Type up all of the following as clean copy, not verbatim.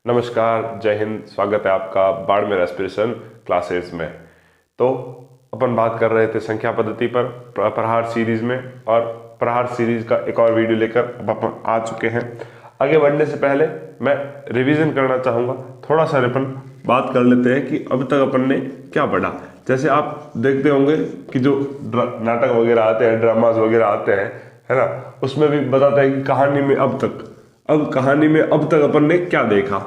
नमस्कार, जय हिंद। स्वागत है आपका बाड़मेर एस्पिरेशन क्लासेस में। तो अपन बात कर रहे थे संख्या पद्धति पर प्रहार सीरीज में, और प्रहार सीरीज का एक और वीडियो लेकर अब अपन आ चुके हैं। आगे बढ़ने से पहले मैं रिवीजन करना चाहूँगा। थोड़ा सा अपन बात कर लेते हैं कि अब तक अपन ने क्या पढ़ा। जैसे आप देखते होंगे कि जो नाटक वगैरह आते हैं, ड्रामाज वगैरह आते हैं, है ना, उसमें भी बताते हैं कि कहानी में अब तक अपन ने क्या देखा।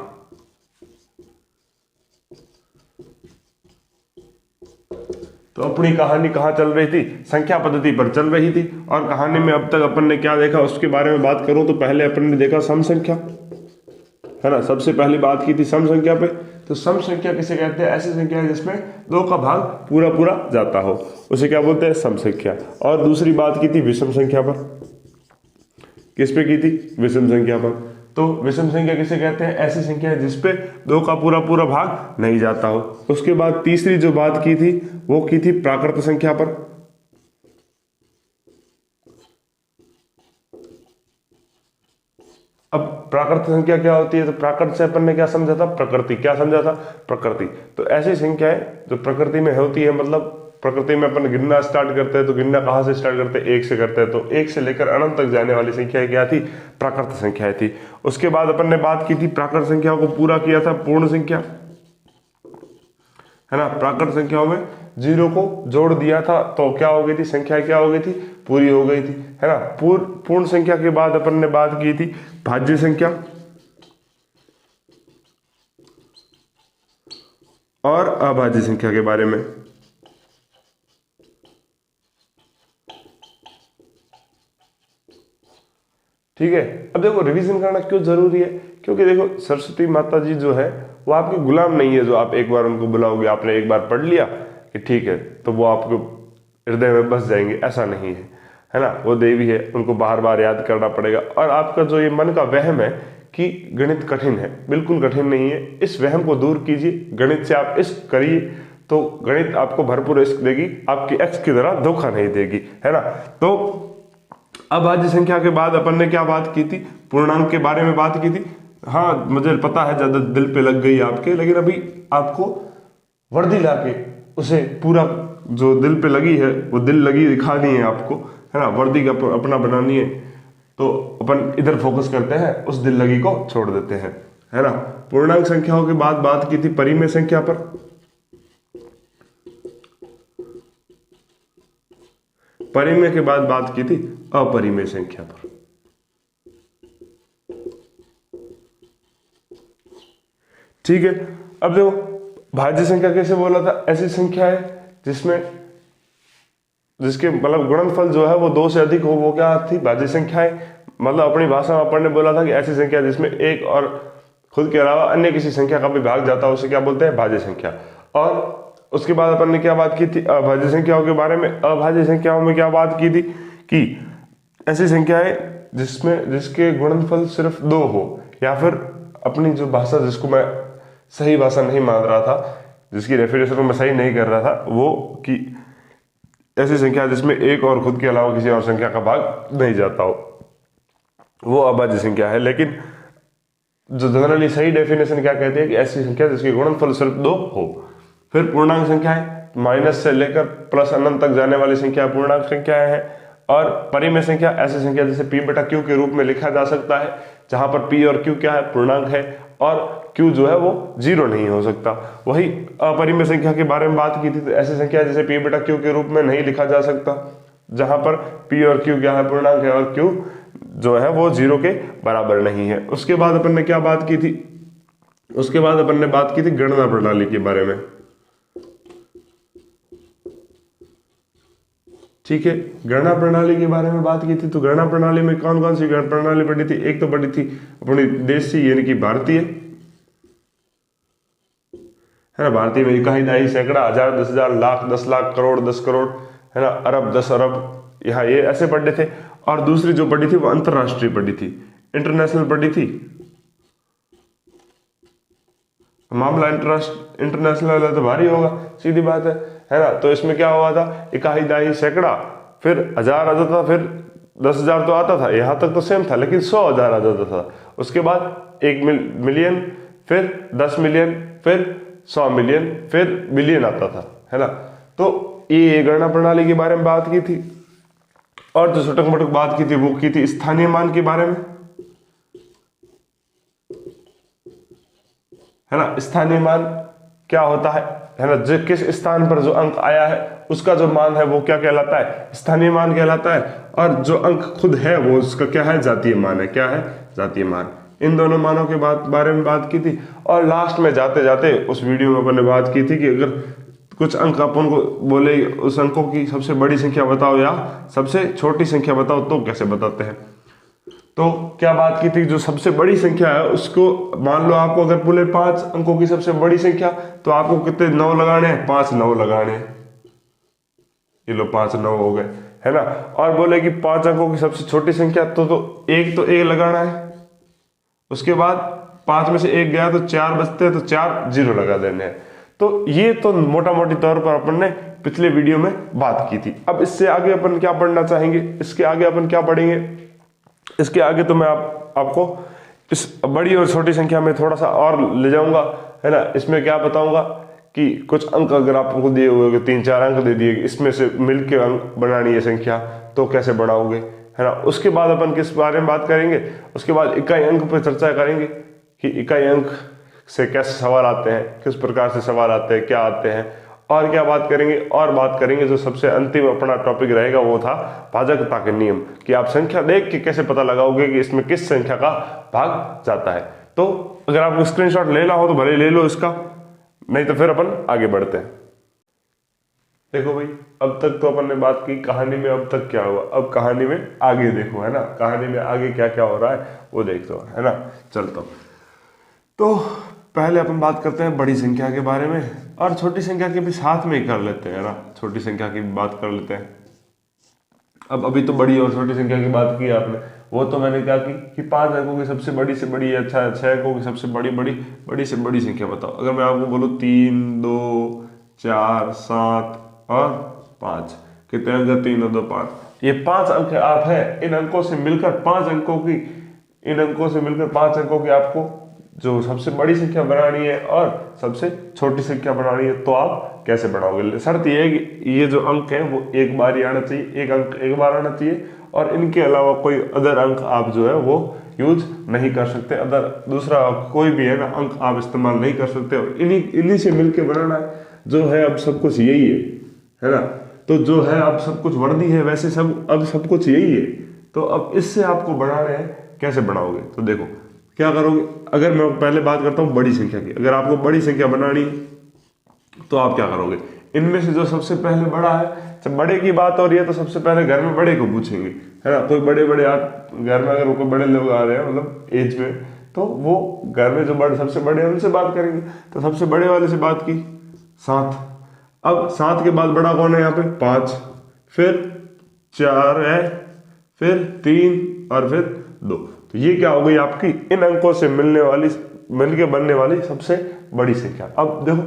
तो अपनी कहानी कहाँ चल रही थी? संख्या पद्धति पर चल रही थी। और कहानी में अब तक अपन ने क्या देखा उसके बारे में बात करूं तो पहले अपन ने देखा सम संख्या, है ना। सबसे पहली बात की थी सम संख्या पे। तो सम संख्या किसे कहते हैं? ऐसी संख्या है जिसमें दो का भाग पूरा पूरा जाता हो, उसे क्या बोलते हैं? सम संख्या। और दूसरी बात की थी विषम संख्या पर। किस पे की थी? विषम संख्या पर। तो विषम संख्या किसे कहते हैं? ऐसी संख्या है जिसपे दो का पूरा पूरा भाग नहीं जाता हो। उसके बाद तीसरी जो बात की थी वो की थी प्राकृत संख्या पर। अब प्राकृत संख्या क्या होती है? तो प्राकृत से अपन ने क्या समझा था? प्रकृति। क्या समझा था? प्रकृति। तो ऐसी संख्याएं जो प्रकृति में होती है, मतलब प्रकृति में अपन गिनना स्टार्ट करते हैं, तो गिनना कहाँ से स्टार्ट करते हैं? एक से करते हैं। तो एक से लेकर अनंत तक जाने वाली संख्या क्या थी? प्राकृत संख्याएं थी। उसके बाद अपन ने बात की थी प्राकृत संख्याओं को पूरा किया था पूर्ण संख्या, है ना। प्राकृत संख्याओं में जीरो को जोड़ दिया था तो क्या हो गई थी? संख्या क्या हो गई थी? पूरी हो गई थी, है ना। पूर्ण संख्या के बाद अपन ने बात की थी भाज्य संख्या और अभाज्य संख्या के बारे में। ठीक है। अब देखो रिवीजन करना क्यों जरूरी है? क्योंकि देखो सरस्वती माता जी जो है वो आपके गुलाम नहीं है, जो आप एक बार उनको बुलाओगे, आपने एक बार पढ़ लिया कि ठीक है तो वो आपको हृदय में बस जाएंगे, ऐसा नहीं है ना। वो देवी है, उनको बार बार याद करना पड़ेगा। और आपका जो ये मन का वहम है कि गणित कठिन है, बिल्कुल कठिन नहीं है। इस वहम को दूर कीजिए, गणित से आप इश्क करिए तो गणित आपको भरपूर इश्क देगी, आपकी एक्स की तरह धोखा नहीं देगी, है ना। तो अभाज्य संख्या के बाद अपन ने क्या बात की थी? पूर्णांक के बारे में बात की थी। हाँ, मुझे पता है ज्यादा दिल पे लग गई आपके, लेकिन अभी आपको वर्दी लाके उसे पूरा जो दिल पे लगी है वो दिल लगी दिखानी है आपको, है ना। वर्दी का अपना बनानी है। तो अपन इधर फोकस करते हैं, उस दिल लगी को छोड़ देते हैं, है ना। पूर्णांक संख्याओं के बाद बात की थी परिमेय संख्या पर। परिमेय के बाद बात की थी अपरिमेय संख्या पर। ठीक है। अब देखो भाज्य संख्या कैसे बोला था? ऐसी संख्या है जिसके मतलब गुणनफल जो है वो दो से अधिक हो, वो क्या थी? भाज्य संख्या है। मतलब अपनी भाषा में अपन ने बोला था कि ऐसी संख्या जिसमें एक और खुद के अलावा अन्य किसी संख्या का भी भाग जाता है, उसे क्या बोलते हैं? भाज्य संख्या। और उसके बाद अपन ने क्या बात की थी? अभाज्य संख्याओं के बारे में। अभाज्य संख्याओं में क्या बात की थी कि ऐसी संख्या है जिसके गुणनफल सिर्फ दो हो, या फिर अपनी जो भाषा, जिसको मैं सही भाषा नहीं मान रहा था, जिसकी रेफरेंस को मैं सही नहीं कर रहा था, वो कि ऐसी संख्या जिसमें एक और खुद के अलावा किसी और संख्या का भाग नहीं जाता हो, वो अभाज्य संख्या है। लेकिन जो जनरली सही डेफिनेशन क्या कहती है कि ऐसी संख्या जिसके गुणनफल सिर्फ दो हो। फिर पूर्णांक संख्या है, माइनस से लेकर प्लस अनंत तक जाने वाली संख्या पूर्णांक संख्याएं हैं। और परिमेय संख्या ऐसी संख्या जिसे p बटा q के रूप में लिखा जा सकता है, जहां पर p और q क्या है? पूर्णांक है, और q जो है वो जीरो नहीं हो सकता। वही अपरिमेय संख्या के बारे में बात की थी। तो ऐसी संख्या जिसे p बटा q के रूप में नहीं लिखा जा सकता, जहां पर p और q क्या है? पूर्णांक है, और q जो है वो जीरो के बराबर नहीं है। उसके बाद अपन ने क्या बात की थी? उसके बाद अपन ने बात की थी गणना प्रणाली के बारे में। ठीक है, गणना प्रणाली के बारे में बात की थी। तो गणना प्रणाली में कौन कौन सी गणना प्रणाली पढ़ी थी? एक तो पढ़ी थी अपनी देशी यानी कि भारतीय, है ना। भारतीय में इकाई, दहाई, सैकड़ा, हजार, 10,000, लाख, 10 लाख, करोड़, 10 करोड़, है ना, अरब, 10 अरब, यहाँ ये ऐसे पढ़े थे। और दूसरी जो पढ़ी थी वो अंतरराष्ट्रीय पढ़ी थी, इंटरनेशनल पढ़ी थी। मामला इंटरनेशनल है तो भारी होगा, सीधी बात है ना। तो इसमें क्या हुआ था? इकाई, दहाई, सैकड़ा, फिर हजार आता था, फिर 10,000 तो आता था, यहाँ तक तो सेम था, लेकिन 100,000 आ जाता था। उसके बाद 1 मिलियन, फिर 10 मिलियन, फिर 100 मिलियन, फिर बिलियन आता था, है ना। तो ये गणना प्रणाली के बारे में बात की थी। और जो छोटक मोटक बात की थी वो की थी स्थानीय मान के बारे में, है ना। स्थानीय मान क्या होता है ना, जो किस स्थान पर जो अंक आया है उसका जो मान है वो क्या कहलाता है, स्थानीय मान कहलाता है। और जो अंक खुद है वो उसका क्या है, जातीय मान है। क्या है, जातीय मान। इन दोनों मानों के बारे में बात की थी। और लास्ट में जाते जाते उस वीडियो में अपन ने बात की थी कि अगर कुछ अंक अपन को बोले उस अंकों की सबसे बड़ी संख्या बताओ या सबसे छोटी संख्या बताओ, तो कैसे बताते हैं। तो क्या बात की थी, जो सबसे बड़ी संख्या है उसको मान लो आपको अगर बोले 5 अंकों की सबसे बड़ी संख्या, तो आपको कितने 9 लगाने हैं, 5 9 लगाने हैं। ये लो 5 9 हो गए, है ना। और बोले कि 5 अंकों की सबसे छोटी संख्या, तो एक लगाना है। उसके बाद 5 में से 1 गया तो 4 बचते हैं, तो 4 0 लगा देने हैं। तो ये तो मोटा मोटी तौर पर अपन ने पिछले वीडियो में बात की थी। अब इससे आगे अपन क्या पढ़ना चाहेंगे, इसके आगे अपन क्या पढ़ेंगे, इसके आगे तो मैं आपको इस बड़ी और छोटी संख्या में थोड़ा सा और ले जाऊंगा, है ना। इसमें क्या बताऊंगा कि कुछ अंक अगर आपको दिए हुए 3-4 अंक दे दिए, इसमें से मिलके अंक बनानी है संख्या, तो कैसे बनाओगे, है ना। उसके बाद अपन किस बारे में बात करेंगे, उसके बाद इकाई अंक पर चर्चा करेंगे कि इकाई अंक से कैसे सवाल आते हैं, किस प्रकार से सवाल आते हैं, क्या आते हैं, और क्या बात करेंगे। और बात करेंगे जो सबसे अंतिम अपना टॉपिक रहेगा वो था भाजकता के नियम, कि आप संख्या देख के कैसे पता लगाओगे कि इसमें किस संख्या का भाग जाता है। तो अगर आपको स्क्रीनशॉट लेना हो तो भले ले लो इसका, नहीं तो फिर अपन आगे बढ़ते हैं। देखो भाई, अब तक तो अपन ने बात की कहानी में, अब तक क्या हुआ, अब कहानी में आगे देखो, है ना। कहानी में आगे क्या क्या हो रहा है वो देखते हो, है ना। चलता हूं। तो पहले अपन बात करते हैं बड़ी संख्या के बारे में, और छोटी संख्या के भी साथ में ही कर लेते हैं ना। छोटी संख्या की भी बात कर लेते हैं। अब अभी तो बड़ी और छोटी संख्या की बात की आपने, वो तो मैंने क्या की कि 5 अंकों की सबसे बड़ी से बड़ी, अच्छा 6 अंकों की सबसे बड़ी से बड़ी संख्या बताओ। अगर मैं आपको बोलूँ 3 2 4 7 और 5, कितने अंक है, 3 और 2 5, ये 5 अंक आप है। इन अंकों से मिलकर 5 अंकों की, इन अंकों से मिलकर 5 अंकों की आपको जो सबसे बड़ी संख्या बनानी है और सबसे छोटी संख्या बनानी है, तो आप कैसे बनाओगे। शर्त ये है कि ये जो अंक है वो एक बार ही आना चाहिए, एक अंक एक बार आना चाहिए, और इनके अलावा कोई अदर अंक आप जो है वो यूज नहीं कर सकते। अदर दूसरा कोई भी है ना अंक आप इस्तेमाल नहीं कर सकते, और इन्हीं से मिलके बनाना है। जो है अब सब कुछ यही है ना। तो जो है अब सब कुछ वर्दी है, वैसे अब सब कुछ यही है। तो अब इससे आपको बनाने हैं, कैसे बनाओगे, तो देखो क्या करोगे। अगर मैं पहले बात करता हूँ बड़ी संख्या की, अगर आपको बड़ी संख्या बनानी है तो आप क्या करोगे। इनमें से जो सबसे पहले बड़ा है, जब बड़े की बात हो रही है तो सबसे पहले घर में बड़े को पूछेंगे, है ना। कोई बड़े आप घर में अगर कोई बड़े लोग आ रहे हैं मतलब एज में, तो वो घर में जो बड़े सबसे बड़े हैं उनसे बात करेंगे। तो सबसे बड़े वाले से बात की 7। अब 7 के बाद बड़ा कौन है यहाँ पे, 5, फिर 4 है, फिर 3 और फिर 2। तो ये क्या हो गई आपकी इन अंकों से मिलके बनने वाली सबसे बड़ी संख्या। अब देखो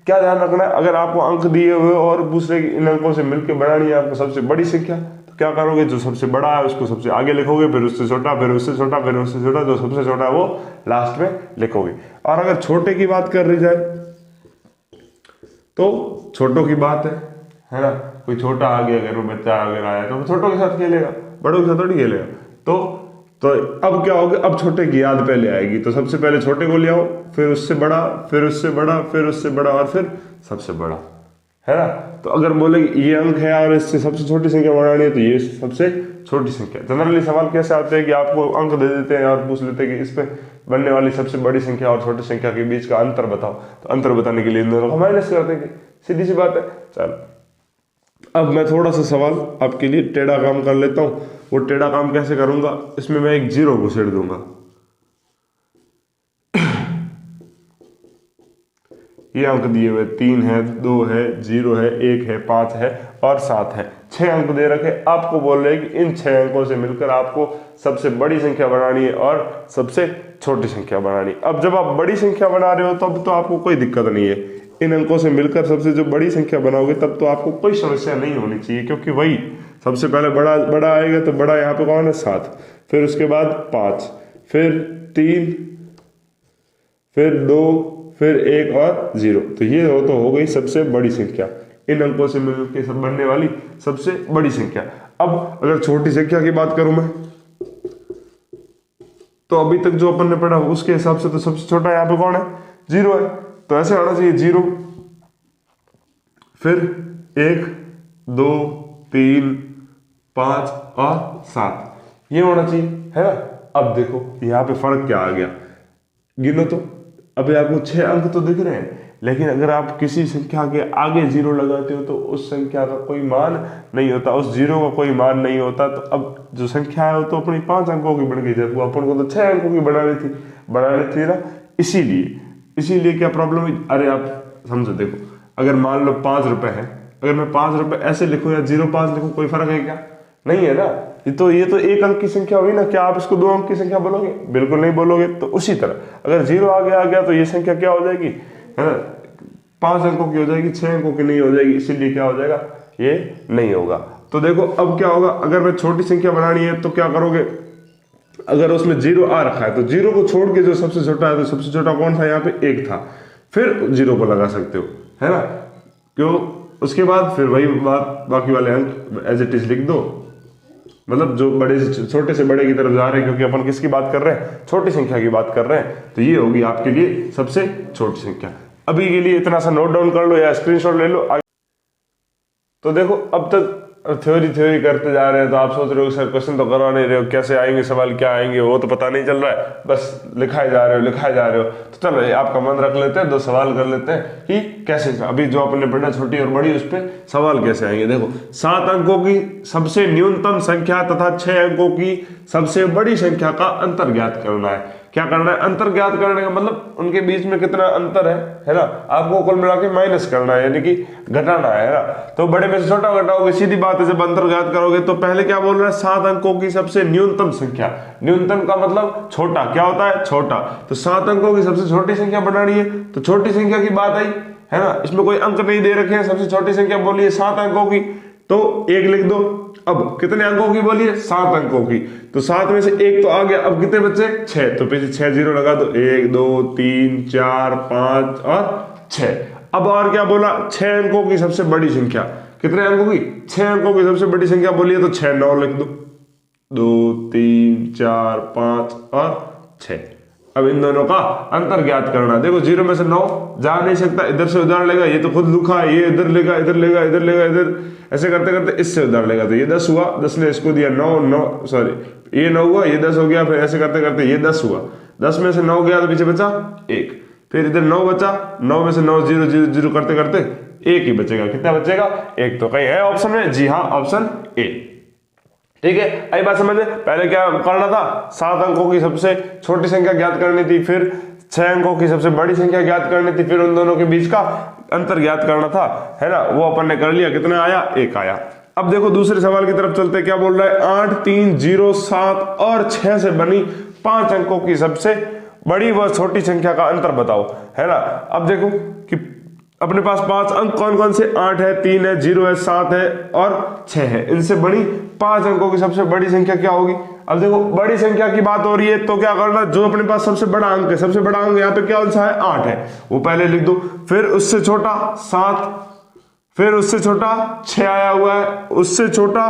क्या ध्यान रखना है, अगर आपको अंक दिए हुए और दूसरे इन अंकों से मिलके बनानी है आपको सबसे बड़ी संख्या, तो क्या करोगे, जो सबसे बड़ा है उसको सबसे आगे लिखोगे, फिर उससे छोटा, फिर उससे छोटा, फिर उससे छोटा, जो सबसे छोटा है वो लास्ट में लिखोगे। और अगर छोटे की बात कर रही जाए तो छोटों की बात है ना। कोई छोटा आ गया, घर में बच्चा अगर आया तो छोटों के साथ खेलेगा, बड़ों के साथ थोड़ी खेलेगा। तो अब क्या होगा, अब छोटे की याद पहले आएगी, तो सबसे पहले छोटे को ले आओ, फिर उससे बड़ा, फिर उससे बड़ा, फिर उससे बड़ा, और फिर सबसे बड़ा, है ना। तो अगर बोले ये अंक है और इससे सबसे छोटी संख्या बनानी है, तो ये सबसे छोटी संख्या। जनरली सवाल कैसे आते हैं कि आपको अंक दे देते हैं और पूछ लेते हैं कि इस पे बनने वाली सबसे बड़ी संख्या और छोटी संख्या के बीच का अंतर बताओ। तो अंतर बताने के लिए इन दोनों को माइनस कर देंगे, सीधी सी बात है। चलो अब मैं थोड़ा सा सवाल आपके लिए टेढ़ा काम कर लेता हूँ। वो टेढ़ा काम कैसे करूंगा, इसमें मैं एक 0 घुसेड़ दूंगा। ये अंक दिए हुए 3 है, 2 है, 0 है, 1 है, 5 है और 7 है। 6 अंक दे रखे, आपको बोल रहे हैं कि इन 6 अंकों से मिलकर आपको सबसे बड़ी संख्या बनानी है और सबसे छोटी संख्या बनानी। अब जब आप बड़ी संख्या बना रहे हो तब तो आपको कोई दिक्कत नहीं है, इन अंकों से मिलकर सबसे जो बड़ी संख्या बनाओगे तब तो आपको कोई समस्या नहीं होनी चाहिए, क्योंकि वही सबसे पहले बड़ा आएगा। तो बड़ा यहाँ पे कौन है, 7, फिर उसके बाद 5, फिर 3, फिर 2, फिर 1 और 0। तो ये हो गई सबसे बड़ी संख्या, इन अंकों से मिलकर सब बनने वाली सबसे बड़ी संख्या। अब अगर छोटी संख्या की बात करूं मैं, तो अभी तक जो अपन ने पढ़ा उसके हिसाब से तो सबसे छोटा यहाँ पे कौन है, 0 है। तो ऐसे आना चाहिए 0, फिर 1, 2, 3, 5 और 7, ये होना चाहिए, है ना। अब देखो यहाँ पे फर्क क्या आ गया, गिनो तो। अभी आपको 6 अंक तो दिख रहे हैं, लेकिन अगर आप किसी संख्या के आगे 0 लगाते हो तो उस संख्या का कोई मान नहीं होता, उस 0 का कोई मान नहीं होता। तो अब जो संख्या है वो तो अपनी 5 अंकों की बन गई, जब अपन को तो 6 अंकों की बनानी थी ना। इसीलिए क्या प्रॉब्लम है, अरे आप समझो, देखो अगर मान लो 5 रुपए है, अगर मैं 5 रुपए ऐसे लिखूं या 05 लिखूं, कोई फर्क है क्या, नहीं है ना। ये तो 1 अंक की संख्या हुई ना, क्या आप इसको 2 अंक की संख्या बोलोगे, बिल्कुल नहीं बोलोगे। तो उसी तरह अगर 0 आगे आ गया तो ये संख्या क्या हो जाएगी, है ना, 5 अंकों की हो जाएगी, 6 अंकों की नहीं हो जाएगी। इसीलिए क्या हो जाएगा, ये नहीं होगा। तो देखो अब क्या होगा, अगर मैं छोटी संख्या बनानी है तो क्या करोगे, अगर उसमें 0 आ रखा है तो 0 को छोड़ के जो सबसे छोटा है, तो सबसे छोटा कौन था, यहाँ पे 1 था, फिर 0 को लगा सकते हो, है ना। क्यों, उसके बाद फिर वही बात, बाकी वाले अंक एज इट इज लिख दो, मतलब जो बड़े से छोटे से बड़े की तरफ जा रहे हैं, क्योंकि अपन किसकी बात कर रहे हैं, छोटी संख्या की बात कर रहे हैं। तो ये होगी आपके लिए सबसे छोटी संख्या। अभी के लिए इतना सा नोट डाउन कर लो या स्क्रीनशॉट ले लो। तो देखो अब तक थ्योरी करते जा रहे हैं, तो आप सोच रहे हो सर क्वेश्चन तो करवा नहीं रहे हो, कैसे आएंगे सवाल, क्या आएंगे वो तो पता नहीं चल रहा है, बस लिखाए जा रहे हो। तो चलो आपका मन रख लेते हैं, 2 सवाल कर लेते हैं कि कैसे, अभी जो आपने पढ़ा छोटी और बड़ी, उस पर सवाल कैसे आएंगे। देखो 7 अंकों की सबसे न्यूनतम संख्या तथा 6 अंकों की सबसे बड़ी संख्या का अंतर ज्ञात करना है। क्या करना है, अंतर ज्ञात करने का मतलब उनके बीच में कितना अंतर है ना, आपको कुल मिला के माइनस करना है, यानी कि घटाना है ना। तो बड़े में से छोटा घटाओगे, सीधी बात है। जब अंतर ज्ञात करोगे तो पहले क्या बोल रहा है, 7 अंकों की सबसे न्यूनतम संख्या, न्यूनतम का मतलब छोटा, क्या होता है, छोटा। तो 7 अंकों की सबसे छोटी संख्या बनानी है, तो छोटी संख्या की बात आई, है ना, इसमें कोई अंक नहीं दे रखे हैं, सबसे छोटी संख्या बोलिए 7 अंकों की, तो 1 लिख दो। अब कितने अंकों की बोलिए, 7 अंकों की, तो 7 में से 1 तो आ गया, अब कितने बचे, 6, तो पीछे 6 0 लगा दो, 1 2 3 4 5 और 6। अब और क्या बोला, 6 अंकों की सबसे बड़ी संख्या, कितने अंकों की, 6 अंकों की सबसे बड़ी संख्या बोलिए, तो 6 9 लिख दो, 2 3 4 5 और 6। अब इन दोनों का अंतर ज्ञात करना। देखो 0 में से 9 जा नहीं सकता, इधर से उधर लेगा, ये तो खुद लिखा है, ये इधर लेगा, इधर लेगा, इधर लेगा, इधर, ऐसे करते करते इससे उधर लेगा, तो ये 10 हुआ, 10 ने इसको दिया 9 सॉरी ये 9 हुआ, ये 10 हो गया, फिर ऐसे करते करते ये 10 हुआ, 10 में से 9 गया तो पीछे बचा 1, फिर इधर 9 बचा, 9 में से 9 0 0 0 करते करते 1 ही बचेगा। कितना बचेगा, 1। तो कहीं है ऑप्शन में, जी हाँ ऑप्शन ए। ठीक है, आई बात समझ में। पहले क्या करना था, 7 अंकों की सबसे छोटी संख्या ज्ञात करनी थी, फिर 6 अंकों की सबसे बड़ी संख्या ज्ञात करनी थी, फिर उन दोनों के बीच का अंतर ज्ञात करना था, है ना, वो अपन ने कर लिया। कितना आया, 1 आया। अब देखो दूसरे सवाल की तरफ चलते, क्या बोल रहा है, 8 3 0 7 और 6 से बनी 5 अंकों की सबसे बड़ी व छोटी संख्या का अंतर बताओ, है ना। अब देखो कि अपने पास 5 अंक कौन कौन से, 8 है, 3 है, 0 है, 7 है और 6 है। इनसे बड़ी 5 अंकों की सबसे बड़ी संख्या क्या होगी। अब देखो बड़ी संख्या की बात हो रही है, तो क्या करना, जो अपने पास सबसे बड़ा अंक है, सबसे बड़ा अंक यहाँ पे क्या सा है, 8 है, वो पहले लिख दो। फिर उससे छोटा 7, फिर उससे छोटा 6 आया हुआ है, उससे छोटा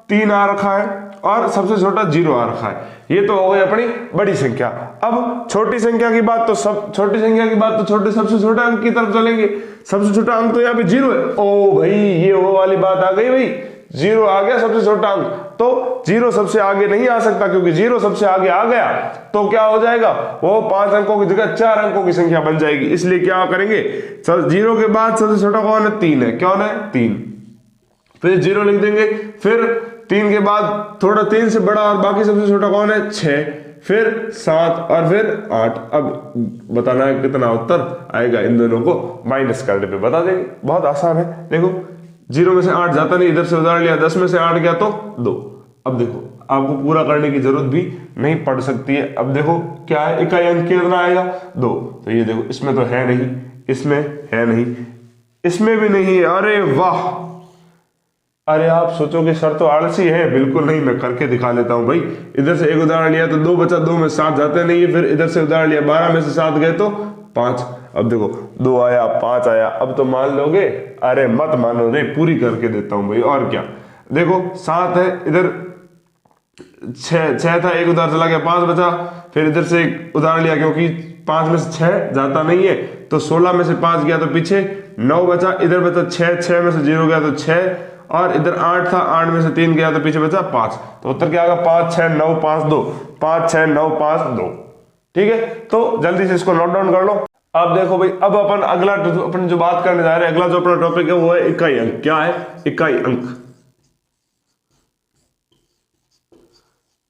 3 आ रखा है और सबसे छोटा 0 आ रखा है। ये तो हो गई अपनी बड़ी संख्या। अब छोटी संख्या की बात, तो छोटी संख्या की बात तो सबसे छोटे अंक की तरफ चलेंगे। सबसे छोटा अंक तो यहाँ पे 0 है। ओ भाई, ये वो वाली बात आ गई भाई, 0 आ गया सबसे छोटा अंक, तो 0 सबसे आगे नहीं आ सकता, क्योंकि 0 सबसे आगे आ गया तो क्या हो जाएगा, वो 5 अंकों की जगह 4 अंकों की संख्या बन जाएगी। इसलिए क्या करेंगे, 0 के बाद सबसे छोटा कौन है, 3 है, कौन है, 3, फिर 0 लिख देंगे, फिर 3 के बाद थोड़ा 3 से बड़ा और बाकी सबसे छोटा कौन है, 6, फिर 7 और फिर 8। अब बताना है कितना उत्तर आएगा, इन दोनों को माइनस करने पे बता देंगे, बहुत आसान है। देखो 0 में से 8 जाता नहीं, इधर से उधार लिया, 10 में से 8 गया तो 2। अब देखो आपको पूरा करने की जरूरत भी नहीं पड़ सकती है। अब देखो क्या है, इकाई अंक कितना आएगा, 2। तो ये देखो इसमें तो है नहीं, इसमें है नहीं, इसमें भी नहीं है, अरे वाह, अरे आप सोचोगे सर तो आलसी है, बिल्कुल नहीं, मैं करके दिखा लेता हूं भाई। इधर से एक उदाहरण लिया तो 2 बचा, 2 में 7 जाते नहीं है, फिर इधर से उदाहरण लिया 12 में से 7 गए तो 5। अब देखो 2 आया 5 आया, अब तो मान लोगे? अरे मत मानो रे, पूरी करके देता हूं भाई, और क्या। देखो 7 है, इधर 6 था, एक उदाहरण चला गया 5 बचा, फिर इधर से एक उदाहरण लिया क्योंकि 5 में से 6 जाता नहीं है, तो 16 में से 5 गया तो पीछे 9 बचा, इधर बचा 6 में से 0 गया तो 6, और इधर 8 था, 8 में से 3 गया तो पीछे बचा 5। तो उत्तर क्या आएगा? 5 6 9 5 2, 5 6 9 5 2। ठीक है, तो जल्दी से इसको नोट डाउन कर लो। अब देखो भाई, अब अपन जो बात करने जा रहे हैं, अगला जो अपना टॉपिक है वो है इकाई अंक। क्या है? इकाई अंक।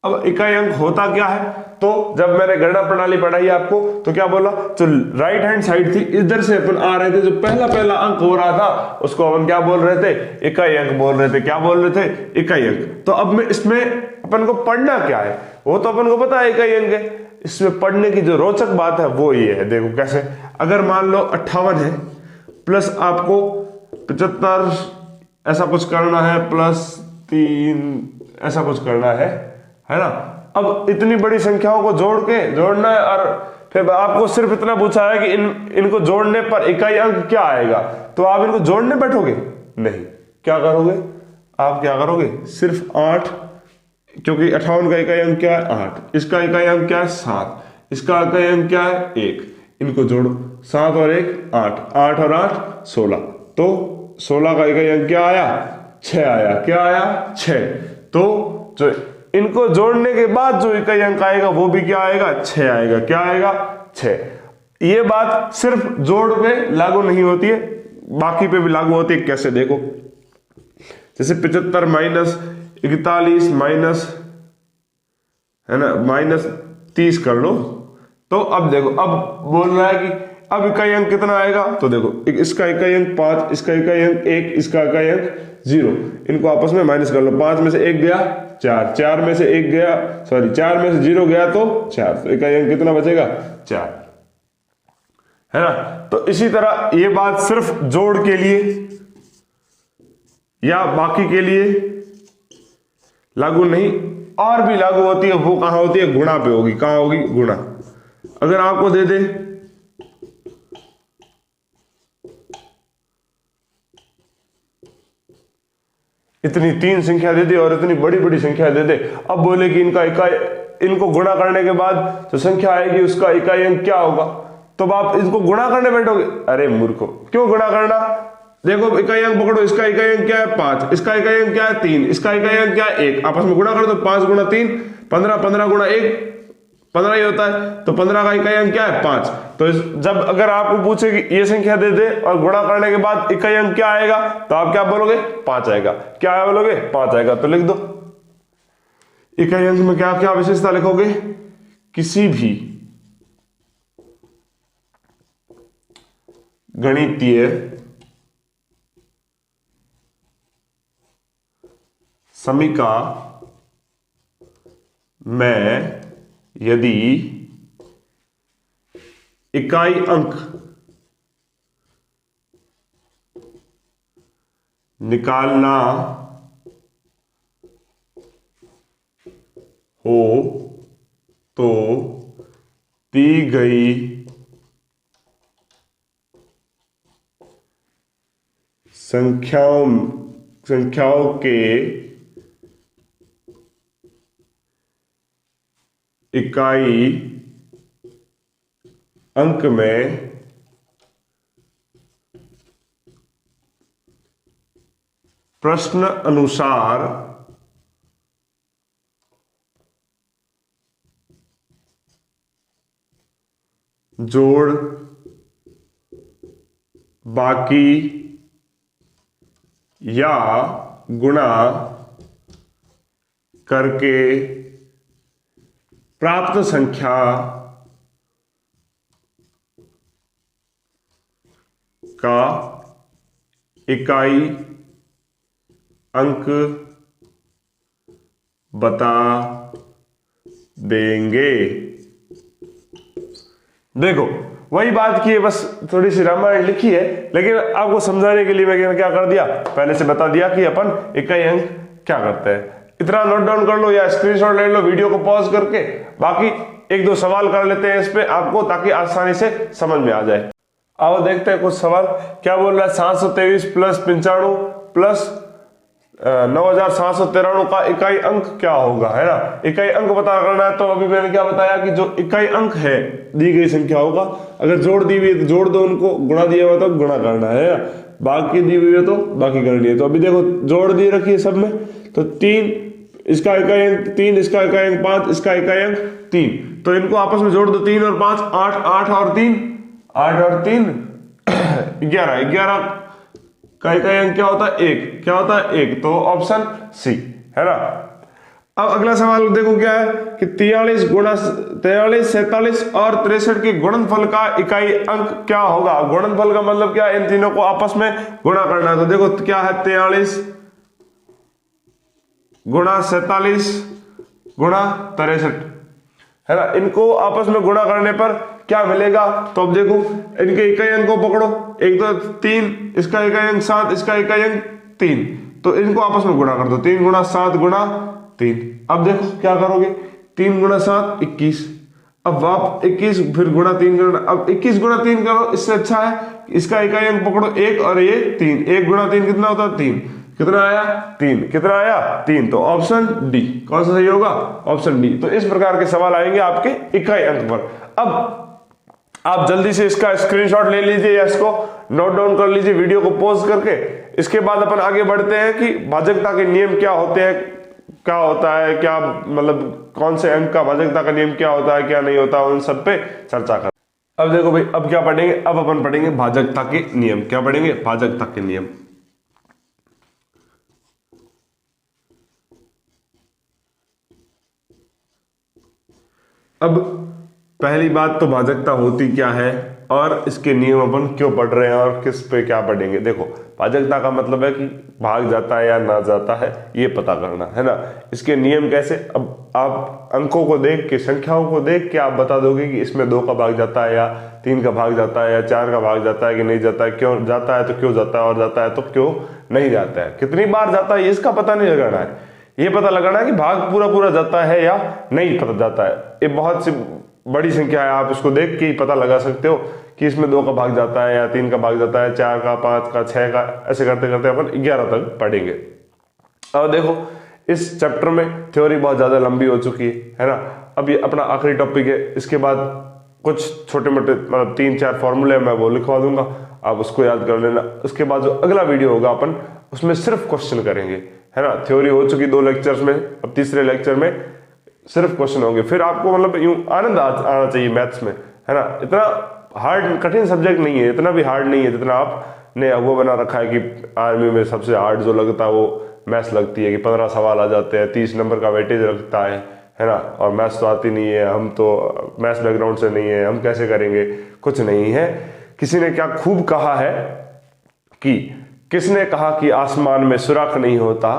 अब इकाई अंक होता क्या है? तो जब मैंने गणना प्रणाली पढ़ाई आपको तो क्या बोला, जो राइट हैंड साइड थी, इधर से अपन आ रहे थे, जो पहला अंक हो रहा था उसको अपन क्या बोल रहे थे? इकाई अंक बोल रहे थे। क्या बोल रहे थे? इकाई अंक। तो अब में इसमें अपन को पढ़ना क्या है, वो तो अपन को पता है इकाई अंक है। इसमें पढ़ने की जो रोचक बात है वो ये है, देखो कैसे। अगर मान लो 58 है, प्लस आपको 75 ऐसा कुछ करना है, प्लस 3 ऐसा कुछ करना है ना। अब इतनी बड़ी संख्याओं को जोड़ना है, और फिर आपको सिर्फ इतना पूछा है कि इनको जोड़ने पर इकाई अंक क्या आएगा, तो आप इनको जोड़ने बैठोगे? नहीं। क्या करोगे आप? क्या करोगे? सिर्फ 8, क्योंकि 58 का इकाई अंक क्या है? 8। इसका इकाई अंक क्या है? 7। इसका इकाई अंक क्या है? 1। इनको जोड़ो, 7 और 1 8, 8 और 8 16। तो 16 का इकाई अंक क्या आया? 6 आया। क्या आया? 6। तो जो इनको जोड़ने के बाद जो इकाई अंक आएगा वो भी क्या आएगा? 6 आएगा। क्या आएगा? 6। ये बात सिर्फ जोड़ पे लागू नहीं होती है, बाकी पे भी लागू होती है। कैसे? देखो, जैसे 75 माइनस 41 माइनस, है ना, माइनस 30 कर लो। तो अब देखो, अब बोल रहा है कि अब इकाई अंक कितना आएगा, तो देखो इसका इकाई अंक 5, इसका इकाई अंक 1, इसका इकाई अंक 0। इनको आपस में माइनस कर लो। 5 में से 1 गया 4, 4 में से 1 गया, सॉरी 4 में से 0 गया तो 4, तो इकाई अंक कितना बचेगा? 4, है ना। तो इसी तरह ये बात सिर्फ जोड़ के लिए या बाकी के लिए लागू नहीं, और भी लागू होती है। वो कहां होती है? गुणा पे होगी। कहां होगी? गुणा। अगर आपको दे दे इतनी 3 संख्या दे दे और इतनी बड़ी बड़ी संख्या दे दे, अब बोले कि इनको गुणा करने के बाद जो संख्या आएगी उसका इकाई अंक क्या होगा, तो आप इसको गुणा करने बैठोगे? अरे मूर्खो, क्यों गुणा करना? देखो इकाई अंक पकड़ो, इसका इकाई अंक क्या है? 5, इसका इकाई अंक क्या है? 3, इसका इकाई अंक क्या है? 1। आपस में गुणा कर दो, 5 गुणा 3 15, 15 गुणा 1 15 ही होता है। तो 15 का इकाई अंक क्या है? 5। तो जब अगर आपको पूछे कि ये संख्या दे दे और गुणा करने के बाद इकाई अंक क्या आएगा, तो आप क्या बोलोगे? 5 आएगा। क्या बोलोगे? 5 आएगा। तो लिख दो इकाई अंक में क्या क्या विशेषता लिखोगे? किसी भी गणितीय समीका में यदि इकाई अंक निकालना हो तो दी गई संख्याओं के इकाई अंक में प्रश्न अनुसार जोड़, बाकी या गुणा करके प्राप्त संख्या का इकाई अंक बता देंगे। देखो वही बात की है, बस थोड़ी सी रामायण लिखी है, लेकिन आपको समझाने के लिए मैंने क्या कर दिया, पहले से बता दिया कि अपन इकाई अंक क्या करते हैं। इतना नोट डाउन कर लो या स्क्रीनशॉट ले लो वीडियो को पॉज करके, बाकी एक दो सवाल कर लेते हैं इस पे आपको, ताकि आसानी से समझ में आ जाए। आओ देखते हैं कुछ सवाल क्या बोल रहा है। 723 प्लस 95 प्लस 9793 का इकाई अंक क्या होगा, है ना। इकाई अंक पता करना है तो अभी मैंने क्या बताया कि जो इकाई अंक है दी गई संख्या होगा, अगर जोड़ दी हुई है तो जोड़ दो उनको, गुणा दिया हुआ तो गुणा करना है ना, बाकी दी हुई है तो बाकी करनी है। तो अभी देखो जोड़ दी रखी है सब में, तो 3 इसका इकाई अंक 3, इसका इकाई अंक 5, इसका इकाई अंक 3, तो इनको आपस में जोड़ दो 3 और 5 8, 8 और 3 8 और 3 11, 11 का इकाई अंक क्या होता है 1, क्या होता है 1, तो ऑप्शन सी है ना। अब अगला सवाल देखो क्या है कि 43 गुणा 43 47 और 63 के गुणनफल का इकाई अंक क्या होगा। गुणनफल का मतलब क्या है, इन तीनों को आपस में गुणा करना है। तो देखो क्या है 43 गुणा 47 गुणा 63, है ना, इनको आपस में गुणा करने पर क्या मिलेगा। तो अब देखो इनके इकाई अंक को पकड़ो, एक तो 3, इसका इकाई अंक 7, इसका इकाई अंक 3, तो इनको आपस में गुणा कर दो, 3 गुणा 7 गुणा 3। अब देखो क्या करोगे, 3 गुणा 7 21, अब आप 21 फिर गुणा 3 करना, अब 21 गुणा 3 करो, इससे अच्छा है इसका इकाई अंक पकड़ो 1 और ये 3, 1 गुणा 3 कितना होता है 3, कितना आया 3, कितना आया 3, तो ऑप्शन डी कौन सा सही होगा, ऑप्शन डी। तो इस प्रकार के सवाल आएंगे आपके इकाई अंक पर। अब आप जल्दी से इसका स्क्रीनशॉट ले लीजिए या इसको नोट डाउन कर लीजिए वीडियो को पॉज करके। इसके बाद अपन आगे बढ़ते हैं कि भाजकता के नियम क्या होते हैं, क्या होता है, क्या मतलब कौन से अंक का भाजकता का नियम क्या होता है, क्या नहीं होता, उन सब पे चर्चा कर। अब देखो भाई अब क्या पढ़ेंगे, अब अपन पढ़ेंगे भाजकता के नियम। क्या पढ़ेंगे, भाजकता के नियम। अब पहली बात तो भाजकता होती क्या है और इसके नियम अपन क्यों पढ़ रहे हैं और किस पे क्या पढ़ेंगे। देखो भाजकता का मतलब है कि भाग जाता है या ना जाता है, ये पता करना है ना। इसके नियम कैसे, अब आप अंकों को देख के, संख्याओं को देख के आप बता दोगे कि इसमें 2 का भाग जाता है या 3 का भाग जाता है या 4 का भाग जाता है कि नहीं जाता है, क्यों जाता है तो क्यों जाता है, और जाता है तो क्यों नहीं जाता है, कितनी बार जाता है इसका पता नहीं लगाना है, ये पता लगाना है कि भाग पूरा पूरा जाता है या नहीं पता जाता है। ये बहुत सी बड़ी संख्या है, आप इसको देख के ही पता लगा सकते हो कि इसमें 2 का भाग जाता है या 3 का भाग जाता है, 4 का, 5 का, 6 का, ऐसे करते करते अपन 11 तक पढ़ेंगे। और देखो इस चैप्टर में थ्योरी बहुत ज्यादा लंबी हो चुकी है ना। अब ये अपना आखिरी टॉपिक है, इसके बाद कुछ छोटे मोटे मतलब 3-4 फॉर्मूले मैं वो लिखवा दूंगा, आप उसको याद कर लेना। उसके बाद जो अगला वीडियो होगा अपन उसमें सिर्फ क्वेश्चन करेंगे, है ना। थ्योरी हो चुकी 2 लेक्चर्स में, अब तीसरे लेक्चर में सिर्फ क्वेश्चन होंगे। फिर आपको मतलब यूं आनंद आना चाहिए मैथ्स में, है ना। इतना हार्ड कठिन सब्जेक्ट नहीं है, इतना भी हार्ड नहीं है जितना आपने वो बना रखा है कि आर्मी में सबसे हार्ड जो लगता है वो मैथ्स लगती है कि 15 सवाल आ जाते हैं, 30 नंबर का वेटेज लगता है ना। और मैथ्स तो आती नहीं है, हम तो मैथ्स बैकग्राउंड से नहीं है, हम कैसे करेंगे, कुछ नहीं है। किसी ने क्या खूब कहा है कि किसने कहा कि आसमान में सुराख नहीं होता,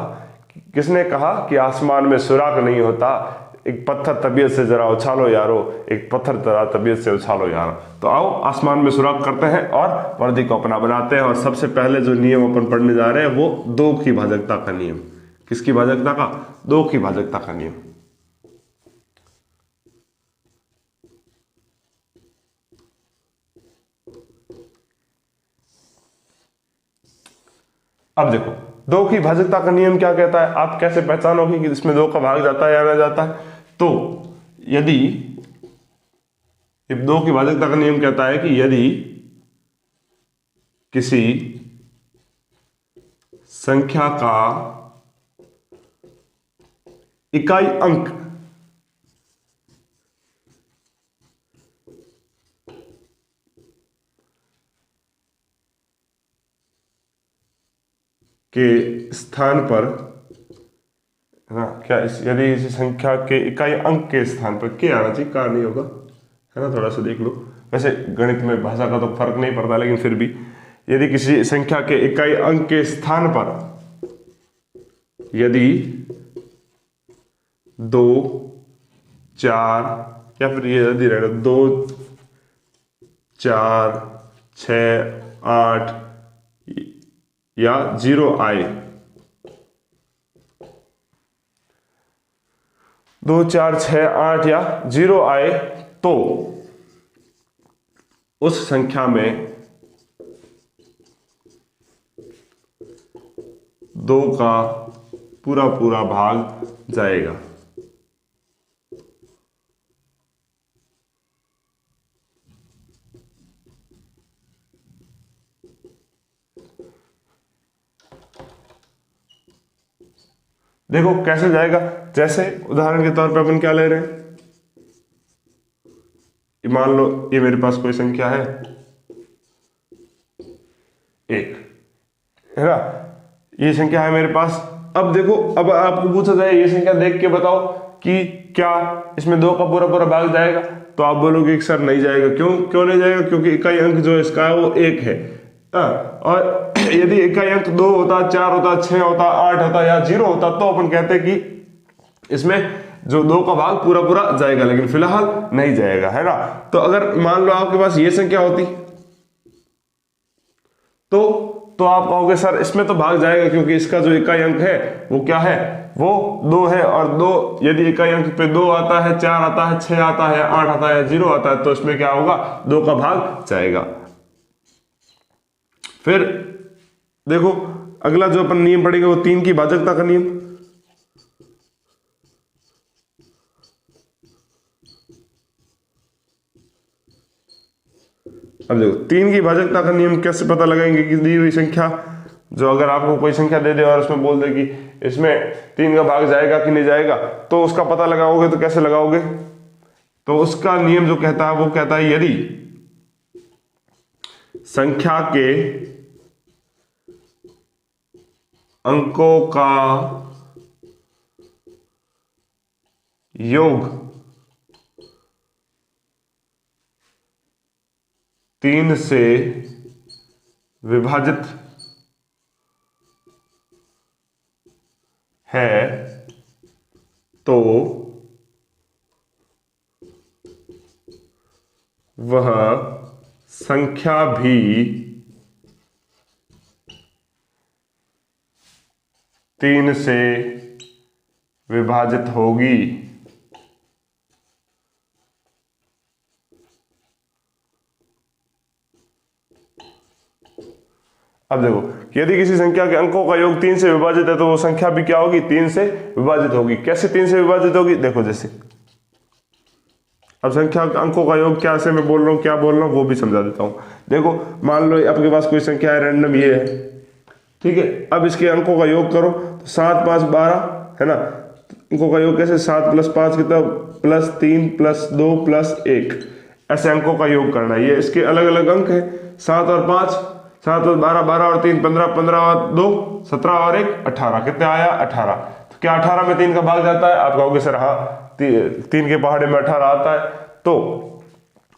किसने कहा कि आसमान में सुराख नहीं होता, एक पत्थर तबीयत से जरा उछालो यारो, एक पत्थर जरा तबीयत से उछालो यारो। तो आओ आसमान में सुराख करते हैं और वर्दी को अपना बनाते हैं। और सबसे पहले जो नियम अपन पढ़ने जा रहे हैं वो 2 की भाजकता का नियम। किसकी भाजकता का, 2 की भाजकता का नियम। अब देखो 2 की भाजकता का नियम क्या कहता है, आप कैसे पहचानोगे कि इसमें 2 का भाग जाता है या ना जाता है। तो यदि 2 की भाजकता का नियम कहता है कि यदि किसी संख्या का इकाई अंक के स्थान पर, है ना, क्या यदि इसी संख्या के इकाई अंक के स्थान पर के आना चाहिए, का नहीं होगा, है ना, थोड़ा सा देख लो। वैसे गणित में भाषा का तो फर्क नहीं पड़ता, लेकिन फिर भी यदि किसी संख्या के इकाई अंक के स्थान पर यदि 2, 4 या फिर ये यदि 2, 4, 6, 8 या 0 आए, 2, 4, 6, 8 या 0 आए, तो उस संख्या में 2 का पूरा पूरा भाग जाएगा। देखो कैसे जाएगा, जैसे उदाहरण के तौर पे अपन क्या ले रहे हैं, मान लो ये मेरे पास कोई संख्या है 1, है ना, ये संख्या है मेरे पास। अब देखो, अब आपको पूछा जाए ये संख्या देख के बताओ कि क्या इसमें 2 का पूरा पूरा भाग जाएगा, तो आप बोलोगे कि सर नहीं जाएगा। क्यों नहीं जाएगा? क्योंकि इकाई अंक जो है इसका है वो 1 है। और यदि इकाई अंक 2 होता, 4 होता, 6 होता, 8 होता या 0 होता तो अपन कहते कि इसमें जो 2 का भाग पूरा पूरा जाएगा, लेकिन फिलहाल नहीं जाएगा, है ना। तो अगर मान लो आपके पास ये संख्या होती तो आप कहोगे सर इसमें तो भाग जाएगा, क्योंकि इसका जो इकाई अंक है वो क्या है, वो 2 है। और 2 यदि इकाई अंक पे 2 आता है, 4 आता है, 6 आता है, 8 आता है, 0 आता है, तो इसमें क्या होगा, 2 का भाग जाएगा। फिर देखो अगला जो अपन नियम पढ़ेंगे वो 3 की भाजकता का नियम। अब देखो 3 की भाजकता का नियम कैसे पता लगाएंगे कि दी हुई संख्या, जो अगर आपको कोई संख्या दे दे और उसमें बोल दे कि इसमें 3 का भाग जाएगा कि नहीं जाएगा, तो उसका पता लगाओगे तो कैसे लगाओगे? तो उसका नियम जो कहता है वो कहता है यदि संख्या के अंकों का योग 3 से विभाजित है तो वह संख्या भी 3 से विभाजित होगी। अब देखो यदि किसी संख्या के अंकों का योग 3 से विभाजित है तो वो संख्या भी क्या होगी, 3 से विभाजित होगी। कैसे 3 से विभाजित होगी? देखो जैसे अब संख्या के अंकों का योग क्या से मैं बोल रहा हूं, क्या बोल रहा हूं वो भी समझा देता हूं। देखो मान लो आपके पास कोई संख्या है, रैंडम ये है, ठीक है। अब इसके अंकों का योग करो तो 7, 5, 12, है ना। अंकों का योग कैसे, 7 + 5 कितना, +3 +2 +1, ऐसे अंकों का योग करना है। ये इसके अलग अलग अंक है, 7 और 5, 7 और 12, 12 और 3 15, 15 और 2 17 और 1 18, कितने आया 18। तो क्या 18 में 3 का भाग जाता है? आप कहोगे सर हाँ, 3 के पहाड़े में 18 आता है। तो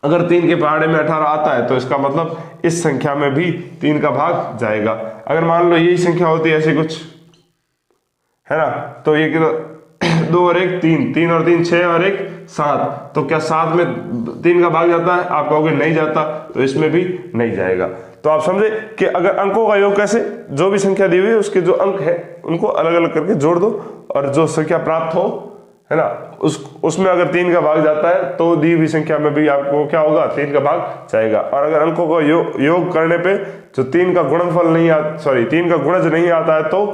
अगर 3 के पहाड़े में 18 आता है तो इसका मतलब इस संख्या में भी 3 का भाग जाएगा। अगर मान लो यही संख्या होती है ऐसे कुछ, है ना, तो ये कितना 2 और 1 3, 3 और 3 6 और 1 7, तो क्या 7 में 3 का भाग जाता है? आप कहोगे नहीं जाता, तो इसमें भी नहीं जाएगा। तो आप समझे कि अगर अंकों का योग कैसे, जो भी संख्या दी हुई है उसके जो अंक है उनको अलग अलग करके जोड़ दो और जो संख्या प्राप्त हो, है ना, उसमें अगर 3 का भाग जाता है तो दी हुई संख्या में भी आपको क्या होगा, 3 का भाग जाएगा। और अगर अंकों का योग करने पे जो 3 का गुणनफल नहीं आता, 3 का गुणज नहीं आता है, तो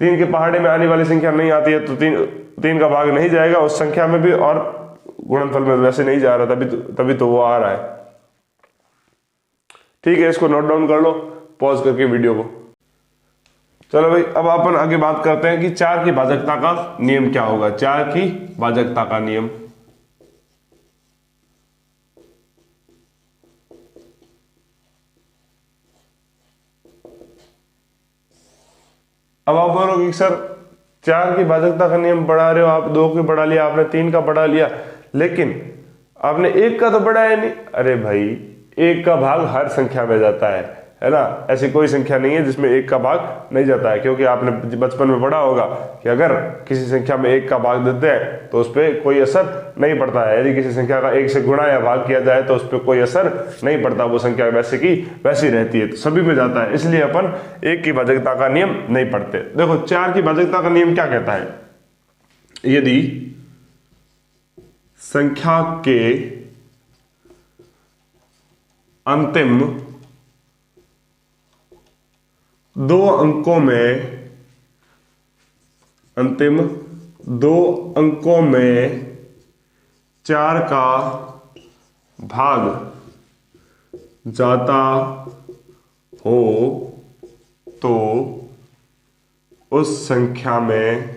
3 के पहाड़े में आने वाली संख्या नहीं आती है, तो 3 का भाग नहीं जाएगा उस संख्या में भी, और गुणनफल में वैसे नहीं जा रहा, तभी तो वो आ रहा है। ठीक है, इसको नोट डाउन कर लो पॉज करके वीडियो को। चलो भाई, अब अपन आगे बात करते हैं कि 4 की भाजकता का नियम क्या होगा। 4 की भाजकता का नियम, अब आप बोलोगे सर 4 की भाजकता का नियम पढ़ा रहे हो आप, 2 की पढ़ा लिया आपने, 3 का पढ़ा लिया, लेकिन आपने 1 का तो पढ़ाया नहीं। अरे भाई 1 का भाग हर संख्या में जाता है है ना। ऐसी कोई संख्या नहीं है जिसमें 1 का भाग नहीं जाता है, क्योंकि आपने बचपन में पढ़ा होगा कि अगर किसी संख्या में 1 का भाग देते हैं तो उस पर कोई असर नहीं पड़ता है। यदि किसी संख्या का 1 से गुणा या भाग किया जाए तो उस पर कोई असर नहीं पड़ता, वो संख्या वैसे की वैसी रहती है, तो सभी में जाता है। इसलिए अपन 1 की भाजकता का नियम नहीं पढ़ते। देखो 4 की भाजकता का नियम क्या कहता है, यदि संख्या के अंतिम 2 अंकों में 4 का भाग जाता हो तो उस संख्या में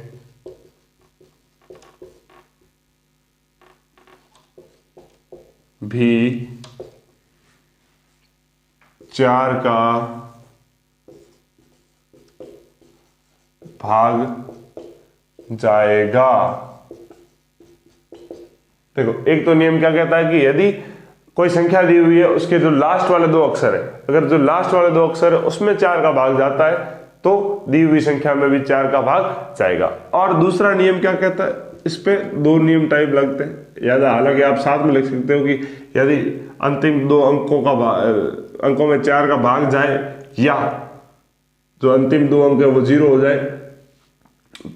भी 4 का भाग जाएगा। देखो एक तो नियम क्या कहता है कि यदि कोई संख्या दी हुई है, उसके जो लास्ट वाले 2 अक्षर है, अगर जो लास्ट वाले 2 अक्षर है उसमें 4 का भाग जाता है तो दी हुई संख्या में भी 4 का भाग जाएगा। और दूसरा नियम क्या कहता है, इस पे 2 नियम टाइप लगते हैं, याद है, हालांकि आप साथ में लिख सकते हो कि यदि अंतिम 2 अंकों में 4 का भाग जाए या जो अंतिम 2 अंक है वो 0 हो जाए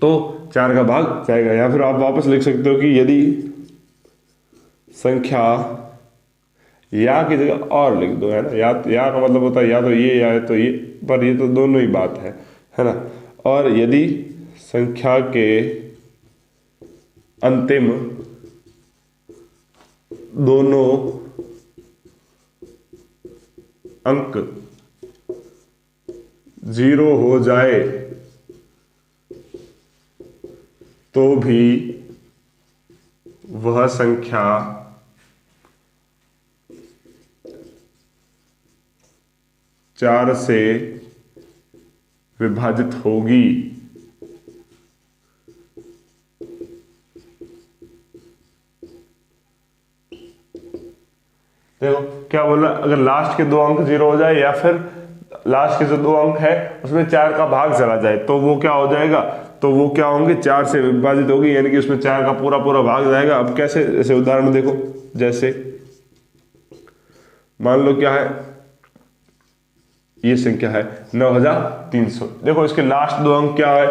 तो 4 का भाग जाएगा। या फिर आप वापस लिख सकते हो कि यदि संख्या या की जगह और लिख दो, है ना, या का मतलब होता है या तो ये या तो ये, पर ये तो दोनों ही बात है ना। और यदि संख्या के अंतिम दोनों अंक 0 हो जाए तो भी वह संख्या चार से विभाजित होगी। देखो क्या बोला, अगर लास्ट के 2 अंक 0 हो जाए या फिर लास्ट के जो 2 अंक है उसमें 4 का भाग चला जाए तो वो क्या हो जाएगा, तो वो क्या होंगे, 4 से विभाजित होगी, यानी कि उसमें 4 का पूरा भाग जाएगा। अब कैसे, जैसे उदाहरण देखो, जैसे मान लो क्या है, ये संख्या है 9300। देखो इसके लास्ट 2 अंक क्या है,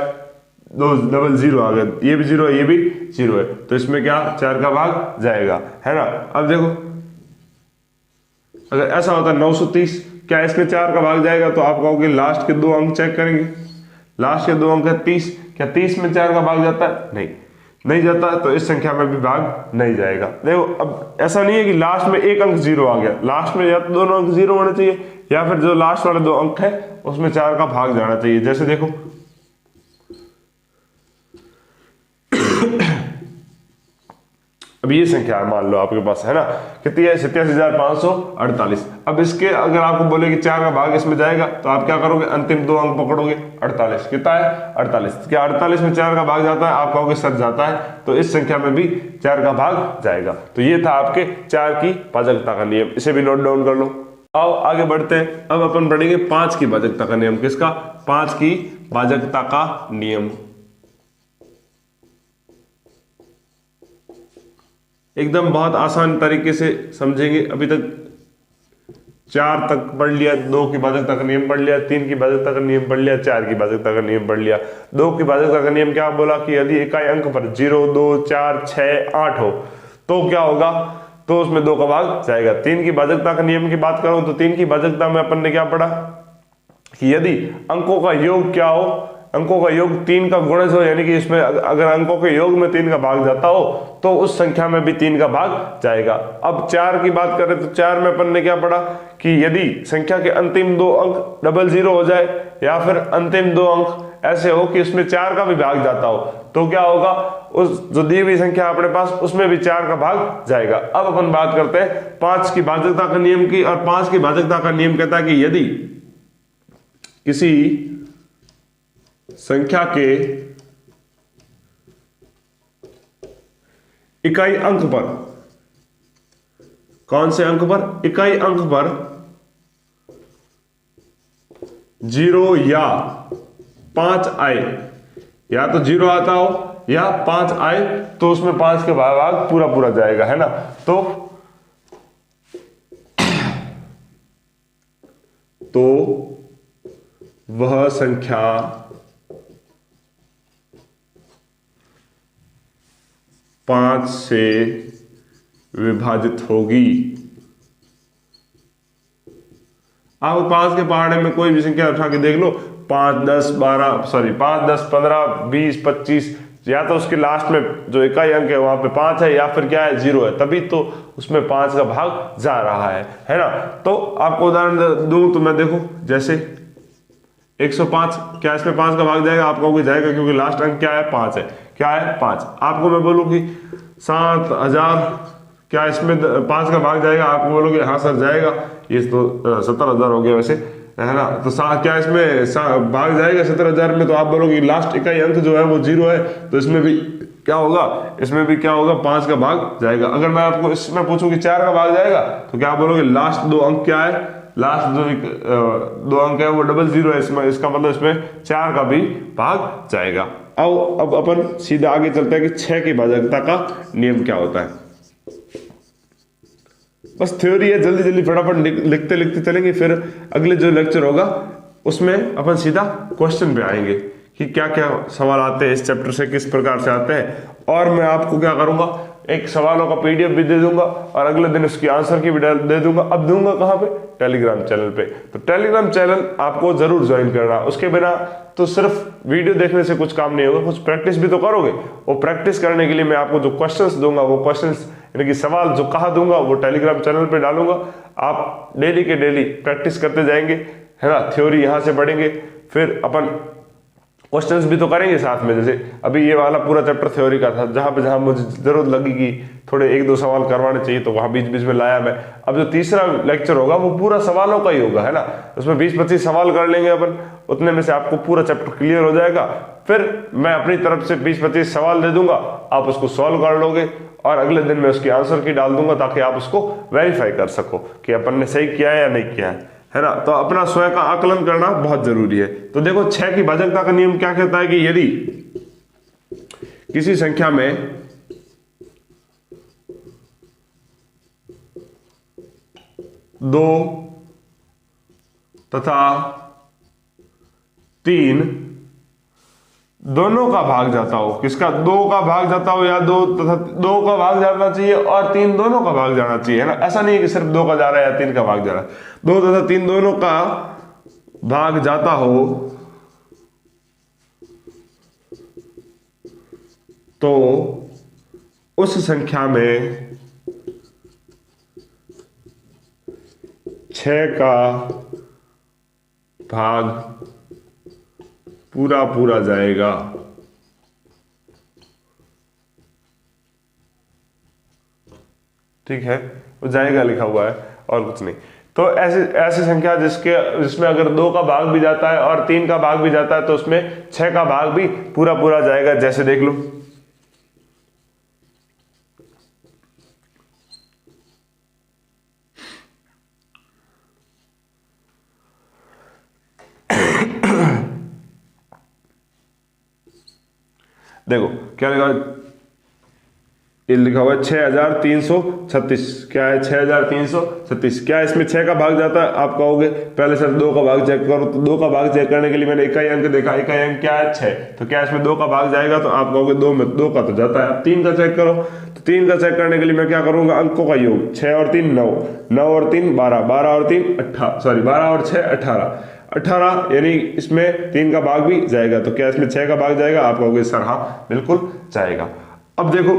2 डबल 0 आ गए, ये भी 0 है ये भी 0 है, तो इसमें क्या 4 का भाग जाएगा, है ना। अब देखो अगर ऐसा होता 930, क्या इसमें 4 का भाग जाएगा, तो आप कहोगे लास्ट के 2 अंक चेक करेंगे, लास्ट के 2 अंक है 30, क्या 30 में 4 का भाग जाता है, नहीं जाता, तो इस संख्या में भी भाग नहीं जाएगा। देखो अब ऐसा नहीं है कि लास्ट में 1 अंक 0 आ गया, लास्ट में या तो दोनों अंक 0 होने चाहिए या फिर जो लास्ट वाले 2 अंक है उसमें 4 का भाग जाना चाहिए। जैसे देखो अब ये संख्या है, मान लो आपके पास, है ना, कितनी है 87,548। अब इसके अगर आपको बोले कि 4 का भाग इसमें जाएगा तो आप क्या करोगे, अंतिम 2 अंक पकड़ोगे, 48, कितना है 48, क्या 48 में 4 का भाग जाता है, आप कहोगे सर जाता है, तो इस संख्या में भी 4 का भाग जाएगा। तो ये था आपके 4 की भाजकता का नियम, इसे भी नोट डाउन कर लो। आओ आगे बढ़ते हैं, अब अपन पढ़ेंगे 5 की भाजकता का नियम। किसका, 5 की भाजकता का नियम। एकदम बहुत आसान तरीके से समझेंगे। अभी तक 4 तक पढ़ लिया, 2 की भाजकता का नियम पढ़ लिया, 3 की भाजकता का नियम पढ़ लिया, 4 की भाजकता का नियम पढ़ लिया। 2 की भाजकता का नियम क्या बोला कि यदि इकाई अंक पर 0, 2, 4, 6, 8 हो तो क्या होगा, तो उसमें 2 का भाग जाएगा। 3 की भाजकता का नियम की बात करूं तो 3 की भाजकता में अपन ने क्या पढ़ा कि यदि अंकों का योग क्या हो, अंकों का योग 3 का गुणज हो, यानी कि इसमें अगर अंकों के योग में 3 का भाग जाता हो तो उस संख्या में भी 3 का भाग जाएगा। अब 4 की बात करें तो 4 में अपन ने क्या पढ़ा कि यदि संख्या के अंतिम 2 अंक डबल 0 हो जाए या फिर अंतिम 2 अंक ऐसे हो कि उसमें 4 का भी भाग जाता हो तो क्या होगा, उस जो दी हुई संख्या अपने पास उसमें भी 4 का भाग जाएगा। अब अपन बात करते हैं 5 की भाजकता का नियम की, और 5 की भाजकता का नियम कहता है कि यदि किसी संख्या के इकाई अंक पर, कौन से अंक पर, इकाई अंक पर 0 या 5 आए, या तो 0 आता हो या 5 आए, तो उसमें 5 के भाग पूरा पूरा जाएगा, है ना। तो वह संख्या पांच से विभाजित होगी। आप 5 के पहाड़े में कोई भी संख्या उठा के देख लो, 5, 10, 15, 20, 25, या तो उसके लास्ट में जो इकाई अंक है वहां पे 5 है, या फिर क्या है 0 है, तभी तो उसमें 5 का भाग जा रहा है ना। तो आपको उदाहरण दूं तो मैं देखो, जैसे 105, क्या इसमें 5 का भाग जाएगा? आप कहोगे जाएगा, क्योंकि लास्ट अंक क्या है? 5 है। क्या है? 5। आपको मैं बोलूं कि 7000, क्या इसमें 5 का भाग जाएगा? आप बोलोगे हाँ सर जाएगा, ये तो 70,000 हो गया वैसे, है ना। तो क्या इसमें भाग जाएगा 70,000 में? तो आप बोलोगे लास्ट इकाई अंक जो है वो 0 है, तो इसमें भी क्या होगा? इसमें भी क्या होगा? 5 का भाग जाएगा। अगर मैं आपको इसमें पूछूं कि 4 का भाग जाएगा, तो क्या आप बोलोगे लास्ट 2 अंक क्या है? लास्ट जो 2 अंक है वो 00 है, इसमें इसका मतलब इसमें 4 का भी भाग जाएगा। आओ अब अपन सीधा आगे चलते हैं कि 6 की भाजकता का नियम क्या होता है। बस थ्योरी है, जल्दी जल्दी फटाफट लिखते लिखते चलेंगे, फिर अगले जो लेक्चर होगा उसमें अपन सीधा क्वेश्चन पे आएंगे कि क्या क्या सवाल आते हैं इस चैप्टर से, किस प्रकार से आते हैं। और मैं आपको क्या करूंगा, एक सवालों का पीडीएफ भी दे दूंगा और अगले दिन उसकी आंसर की भी दे दूंगा। अब दूंगा कहाँ पे? टेलीग्राम चैनल पे। तो टेलीग्राम चैनल आपको जरूर ज्वाइन करना, उसके बिना तो सिर्फ वीडियो देखने से कुछ काम नहीं होगा, कुछ प्रैक्टिस भी तो करोगे। वो प्रैक्टिस करने के लिए मैं आपको जो क्वेश्चंस दूंगा, वो क्वेश्चंस यानी कि सवाल जो कहा दूंगा वो टेलीग्राम चैनल पे डालूंगा। आप डेली के डेली प्रैक्टिस करते जाएंगे, है ना। थ्योरी यहाँ से पढ़ेंगे, फिर अपन क्वेश्चंस भी तो करेंगे साथ में। जैसे अभी ये वाला पूरा चैप्टर थ्योरी का था, जहां मुझे जरूरत लगी कि थोड़े 1-2 सवाल करवाने चाहिए, तो वहां बीच बीच में लाया मैं। अब जो तीसरा लेक्चर होगा वो पूरा सवालों का ही होगा, है ना। उसमें 20-25 सवाल कर लेंगे अपन, उतने में से आपको पूरा चैप्टर क्लियर हो जाएगा। फिर मैं अपनी तरफ से 20-25 सवाल दे दूंगा, आप उसको सॉल्व कर लोगे और अगले दिन मैं उसकी आंसर की डाल दूंगा, ताकि आप उसको वेरीफाई कर सको कि अपन ने सही किया है या नहीं किया है ना। तो अपना स्वयं का आकलन करना बहुत जरूरी है। तो देखो 6 की भाजकता का नियम क्या कहता है कि यदि किसी संख्या में 2 तथा 3 दोनों का भाग जाता हो, किसका? 2 का भाग जाता हो, या 2 तथा 2 का भाग जाना चाहिए और 3 दोनों का भाग जाना चाहिए, है ना। ऐसा नहीं है कि सिर्फ 2 का जा रहा है या 3 का भाग जा रहा है। 2 तथा 3 दोनों का भाग जाता हो तो उस संख्या में 6 का भाग पूरा पूरा जाएगा। ठीक है, वो जाएगा लिखा हुआ है और कुछ नहीं। तो ऐसी संख्या जिसमें अगर 2 का भाग भी जाता है और 3 का भाग भी जाता है, तो उसमें 6 का भाग भी पूरा पूरा जाएगा। जैसे देख लो, देखो क्या लिखा, ये लिखा हुआ है 6336। क्या है? 6336। क्या इसमें 6 का भाग जाता है? आप कहोगे पहले सर 2 का भाग चेक करो। तो 2 का भाग चेक करने के लिए मैंने इकाई अंक देखा, इकाई अंक क्या है? 6। तो क्या इसमें 2 का भाग जाएगा? तो आप कहोगे 2 में 2 का तो जाता है। अब 3 का चेक करो। तो 3 का चेक करने के लिए मैं क्या करूंगा? अंकों का योग, 6 और 3 9, 9 और 3 12, 12 और 3 18, 12 और 6 18, 18, यानी इसमें 3 का भाग भी जाएगा। तो क्या इसमें 6 का भाग जाएगा? आप कहोगे सर हाँ बिल्कुल जाएगा। अब देखो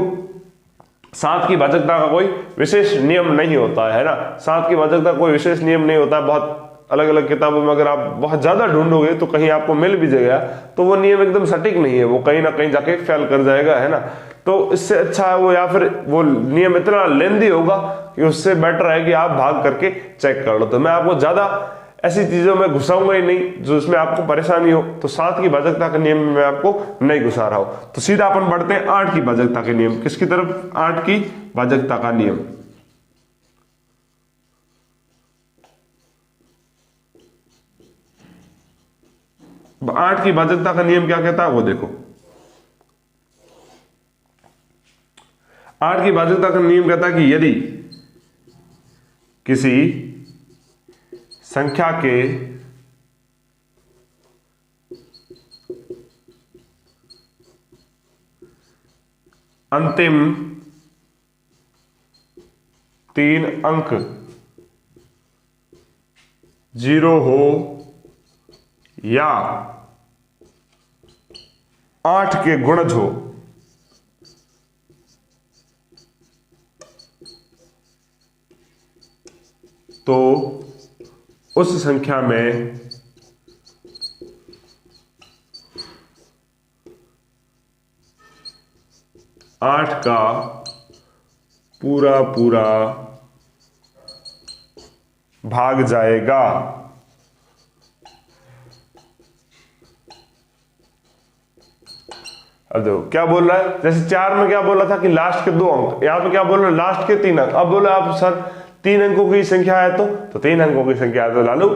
7 की भाजकता का कोई विशेष नियम नहीं होता है ना। 7 की भाजकता का कोई विशेष नियम नहीं होता। बहुत अलग अलग किताबों में अगर आप बहुत ज्यादा ढूंढोगे तो कहीं आपको मिल भी जाएगा, तो वो नियम एकदम सटीक नहीं है, वो कहीं ना कहीं जाके फेल कर जाएगा, है ना। तो इससे अच्छा है वो, या फिर वो नियम इतना लेंदी होगा कि उससे बेटर है कि आप भाग करके चेक कर लो। तो मैं आपको ज्यादा ऐसी चीजों में घुसाऊंगा ही नहीं जो इसमें आपको परेशानी हो। तो 7 की भाजकता के नियम में आपको नहीं घुसा रहा हो। तो सीधा अपन बढ़ते हैं 8 की भाजकता के नियम। किसकी तरफ? 8 की भाजकता का नियम। 8 की भाजकता का नियम क्या कहता है वो देखो। 8 की भाजकता का नियम कहता है कि यदि किसी संख्या के अंतिम 3 अंक 0 हो या 8 के गुणज हो तो उस संख्या में आठ का पूरा पूरा भाग जाएगा। अब देखो क्या बोल रहा है, जैसे 4 में क्या बोला था कि लास्ट के 2 अंक, यहां पे क्या बोल रहा है लास्ट के 3 अंक। अब बोला आप सर 3 अंकों की संख्या है तो 3 अंकों की संख्या है तो लालू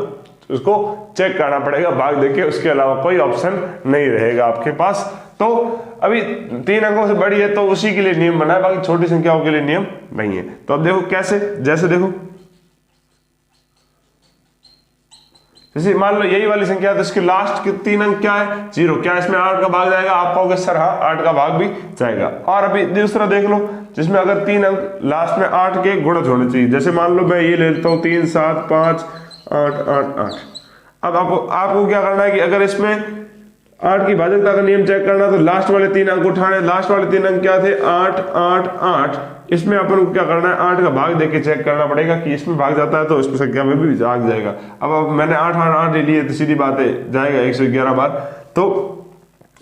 उसको चेक करना पड़ेगा भाग देके, उसके अलावा कोई ऑप्शन नहीं रहेगा आपके पास। तो अभी 3 अंकों से बड़ी है तो उसी के लिए नियम बना है, बाकी छोटी संख्याओं के लिए नियम नहीं है। तो अब देखो कैसे, जैसे देखो जैसे मान लो यही वाली संख्या है तो इसके लास्ट के 3 अंक क्या है 0, क्या इसमें 8 का भाग जाएगा? आप कहोगे सर हाँ 8 का भाग भी जाएगा। और अभी दूसरा देख लो जिसमें अगर 3 अंक लास्ट में 8 के गुणज होने चाहिए, जैसे मान लो मैं ये ले लेता हूं 3 7 5 8 8 8। अब आपको क्या करना है कि अगर इसमें 8 की भाजकता का नियम चेक करना तो लास्ट वाले 3 अंक उठाने। लास्ट वाले 3 अंक क्या थे 8 8 8। इसमें अपन को क्या करना है 8 का भाग देके चेक करना पड़ेगा कि इसमें भाग जाता है तो इस संख्या में भी भाग जाएगा। अब मैंने 8 8 8 ले लिए तो सीधी बात है जाएगा 111 बार, तो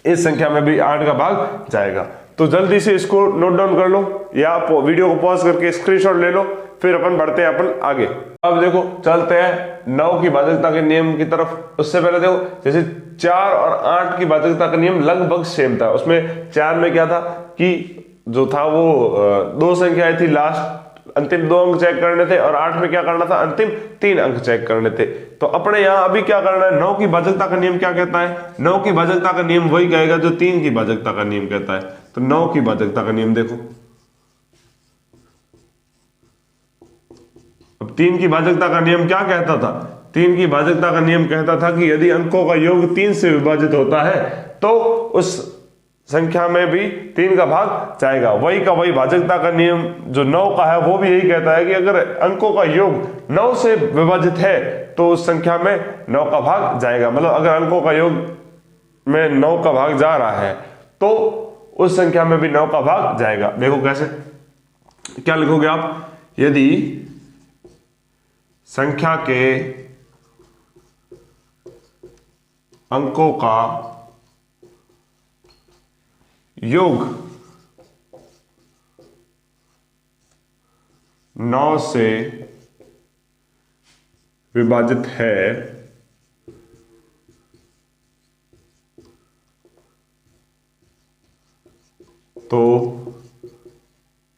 इस संख्या में भी 8 का भाग जाएगा। तो जल्दी से इसको नोट डाउन कर लो या वीडियो को पॉज करके स्क्रीनशॉट ले लो, फिर अपन बढ़ते हैं अपन आगे। अब देखो चलते हैं 9 की भाजकता के नियम की तरफ। उससे पहले देखो जैसे 4 और 8 की भाजकता का नियम लगभग सेम था। उसमें 4 में क्या था कि जो था वो 2 संख्याएं थी, लास्ट अंतिम 2 अंक चेक करने थे, और 8 में क्या करना था अंतिम 3 अंक चेक करने थे। तो अपने यहां अभी क्या करना है 9 की भाजकता का नियम क्या कहता है? 9 की भाजकता का नियम वही कहेगा जो 3 की भाजकता का नियम कहता है। तो 9 की भाजकता का नियम देखो, अब 3 की भाजकता का नियम क्या कहता था? 3 की भाजकता का नियम कहता था कि यदि अंकों का योग 3 से विभाजित होता है तो उस संख्या में भी 3 का भाग जाएगा। वही का वही भाजकता का नियम जो 9 का है वो भी यही कहता है कि अगर अंकों का योग 9 से विभाजित है तो उस संख्या में 9 का भाग जाएगा। मतलब अगर अंकों का योग में 9 का भाग जा रहा है तो उस संख्या में भी 9 का भाग जाएगा। देखो कैसे, क्या लिखोगे आप? यदि संख्या के अंकों का योग 9 से विभाजित है तो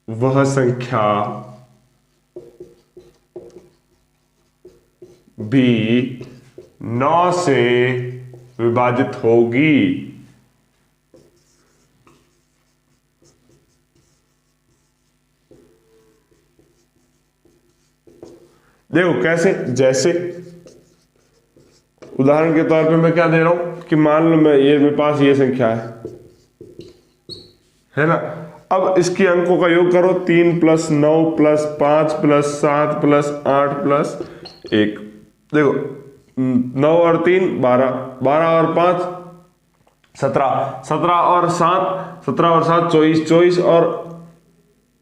वह संख्या भी 9 से विभाजित होगी। देखो कैसे, जैसे उदाहरण के तौर पे मैं क्या दे रहा हूं कि मान लो मेरे पास ये संख्या है ना। अब इसके अंकों का योग करो 3 + 9 + 5 + 7 + 8 + 1। देखो 9 और 3 12, 12 और 5 17, 17 और 7 24, 24 और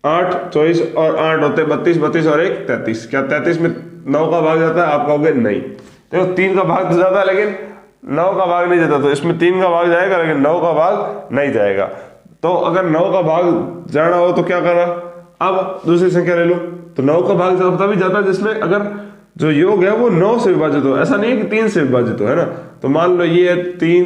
8 24 और 8 होते 32, 32 और 1 33। क्या 33 में 9 का भाग जाता है? आप कहोगे नहीं। देखो 3 का भाग तो जाता है लेकिन 9 का भाग नहीं जाता, तो इसमें 3 का भाग जाएगा लेकिन 9 का भाग नहीं जाएगा। तो अगर 9 का भाग जाना हो तो क्या करना? अब दूसरी संख्या ले लो तो 9 का भाग तभी जाता है जिसमें अगर जो योग है वो 9 से विभाजित हो। ऐसा नहीं है कि 3 से विभाजित हो, है ना। तो मान लो ये 3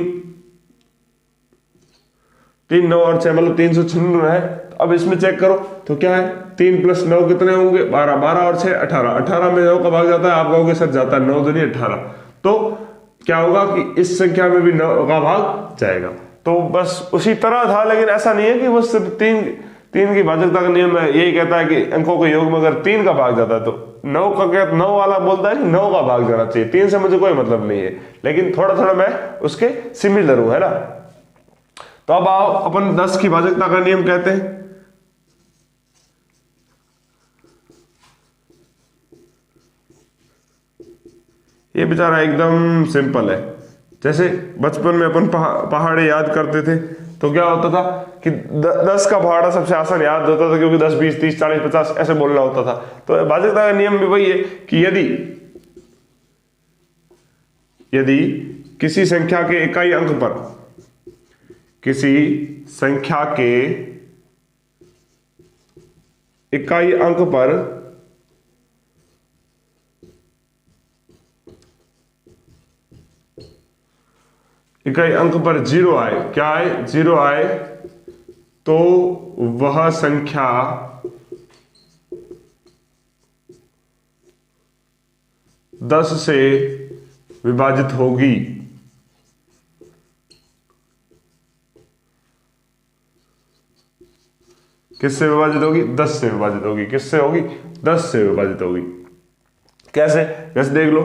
9 और 6 मतलब 396 है। तो अब इसमें चेक करो तो क्या है 3 + 9 कितने होंगे 12, 12 और 6 18, 18 में 9 का भाग जाता है। आप कहोगे सर जाता है 9 दूनी 18। तो क्या होगा कि इस संख्या में भी 9 का भाग जाएगा। तो बस उसी तरह था, लेकिन ऐसा नहीं है कि वो सिर्फ तीन की भाजकता का नियम है यही कहता है कि अंकों के योग में अगर 3 का भाग जाता है तो 9 का क्या 9 वाला बोलता है कि 9 का भाग जाना चाहिए, 3 से मुझे कोई मतलब नहीं है, लेकिन थोड़ा थोड़ा मैं उसके सिमिलर हूं, है ना। तो अब आओ अपन 10 की भाजकता का नियम कहते हैं। ये बेचारा एकदम सिंपल है। जैसे बचपन में अपन पहाड़े याद करते थे तो क्या होता था कि 10 का पहाड़ा सबसे आसान याद होता था, क्योंकि 10 20 30 40 50 ऐसे बोलना होता था। तो भाजकता का नियम भी वही है कि यदि किसी संख्या के इकाई अंक पर इकाई अंक पर 0 आए, क्या आए 0 आए, तो वह संख्या दस से विभाजित होगी। किससे विभाजित होगी? 10 से विभाजित होगी। किससे होगी? 10 से विभाजित होगी। कैसे? जैसे देख लो,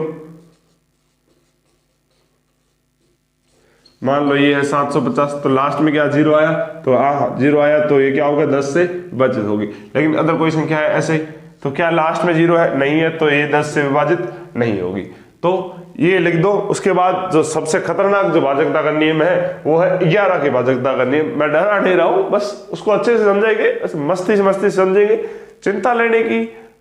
मान लो ये है 750, तो लास्ट में क्या 0 आया, तो 0 आया तो ये क्या होगा 10 से विभाजित होगी। लेकिन अगर कोई संख्या है ऐसे, तो क्या लास्ट में 0 है? नहीं है, तो ये 10 से विभाजित नहीं होगी। तो ये लिख दो। उसके बाद जो सबसे खतरनाक जो भाजकता का नियम है वो है 11 की भाजकता का नियम। मैं डरा नहीं रहा हूं, बस उसको अच्छे से समझेंगे, मस्ती से समझेंगे, चिंता लेने की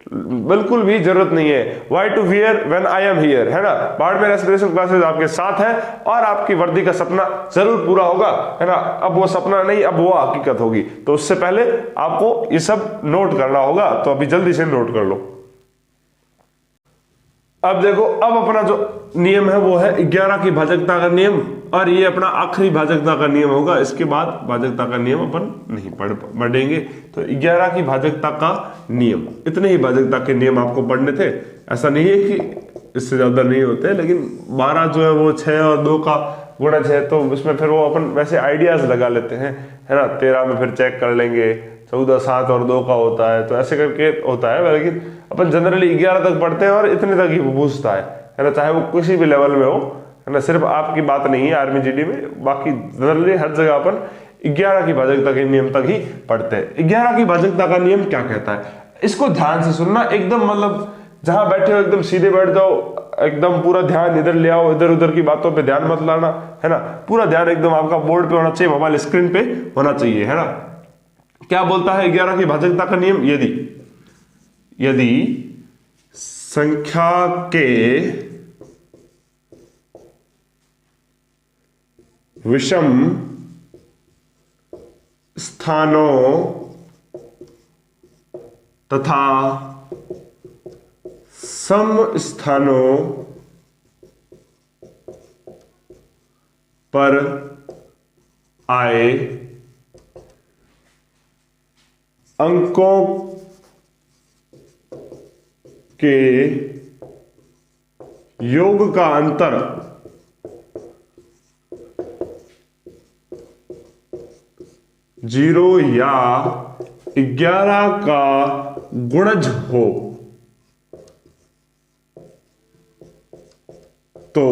बिल्कुल भी जरूरत नहीं है। Why to fear when I am here, है ना। बाढ़ में रेस्पिरेशन क्लासेस आपके साथ है और आपकी वर्दी का सपना जरूर पूरा होगा, है ना। अब वो सपना नहीं, अब वो हकीकत होगी। तो उससे पहले आपको ये सब नोट करना होगा, तो अभी जल्दी से नोट कर लो। अब देखो, अब अपना जो नियम है वो है 11 की भाजकता का नियम, और ये अपना आखिरी भाजकता का नियम होगा। इसके बाद भाजकता का नियम अपन नहीं पढ़ेंगे। तो 11 की भाजकता का नियम, इतने ही भाजकता के नियम आपको पढ़ने थे। ऐसा नहीं है कि इससे ज्यादा नहीं होते, लेकिन 12 जो है वो 6 और 2 का गुणज है, तो उसमें फिर वो अपन वैसे आइडियाज लगा लेते हैं, है ना। 13 में फिर चेक कर लेंगे, 14 7 और 2 का होता है, तो ऐसे करके होता है। लेकिन अपन जनरली 11 तक पढ़ते हैं और इतने तक ही पूछता है ना, चाहे वो किसी भी लेवल में हो, है ना। सिर्फ आपकी बात नहीं है आर्मी जीडी में, बाकी जनरली हर जगह अपन 11 की भाजकता के नियम तक ही पढ़ते हैं। 11 की भाजकता का नियम क्या कहता है, इसको ध्यान से सुनना एकदम, मतलब जहां बैठे हो एकदम सीधे बैठ जाओ, एकदम पूरा ध्यान इधर ले आओ, इधर उधर की बातों पे ध्यान मत लाना, है ना। पूरा ध्यान एकदम आपका बोर्ड पे होना चाहिए, मोबाइल स्क्रीन पे होना चाहिए, है ना। क्या बोलता है 11 की भाजकता का नियम? यदि संख्या के विषम स्थानों तथा सम स्थानों पर आए अंकों के योग का अंतर जीरो या 11 का गुणज हो, तो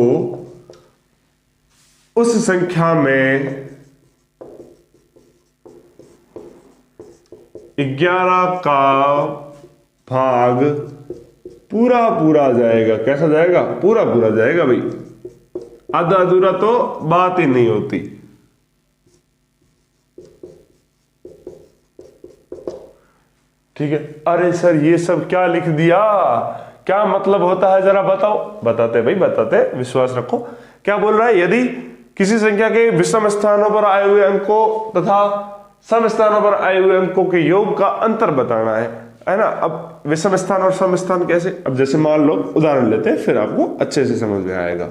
उस संख्या में 11 का भाग पूरा जाएगा। कैसा जाएगा? पूरा जाएगा भाई, आधा अधूरा तो बात ही नहीं होती। ठीक है। अरे सर ये सब क्या लिख दिया, क्या मतलब होता है जरा बताओ। बताते भाई, बताते, विश्वास रखो। क्या बोल रहा है? यदि किसी संख्या के विषम स्थानों पर आए हुए अंकों तथा सम स्थानों पर आए हुए अंकों के योग का अंतर बताना है ना। अब विषम स्थान और सम स्थान कैसे? अब जैसे मान लो, उदाहरण लेते हैं, फिर आपको अच्छे से समझ में आएगा।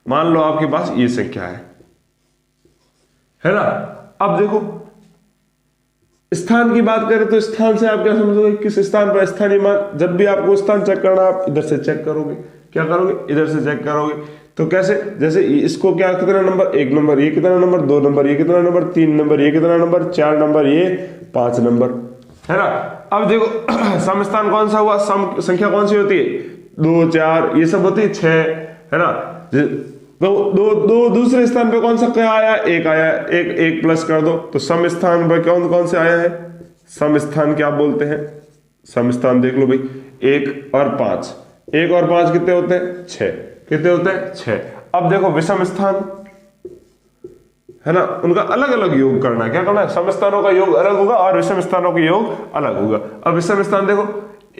मान लो आपके पास ये संख्या है ना। अब देखो, स्थान की बात करें तो स्थान से आप क्या समझोगे? किस स्थान पर स्थानीय मान, जब भी आपको स्थान चेक करना आप इधर से चेक करोगे, क्या करोगे, इधर से चेक करोगे। तो कैसे, जैसे इसको क्या कितना नंबर, 1 नंबर, ये कितना नंबर 2 नंबर, ये कितना नंबर 3 नंबर, ये कितना नंबर 4 नंबर, ये 5 नंबर, है ना। अब देखो सम स्थान कौन सा हुआ, सम संख्या कौन सी होती है, 2 4 ये सब होती है, 6, है ना। तो दो दूसरे स्थान पे कौन सा क्या आया, 1 आया, एक प्लस कर दो, तो सम स्थान पर कौन कौन से आया है, सम स्थान क्या बोलते हैं, सम स्थान देख लो भाई, 1 और 5, 1 और 5 कितने होते हैं, 6, कितने होते हैं, 6। अब देखो विषम स्थान, है ना, उनका अलग अलग योग करना है, क्या करना है, सम स्थानों का योग अलग होगा और विषम स्थानों का योग अलग होगा। अब विषम स्थान देखो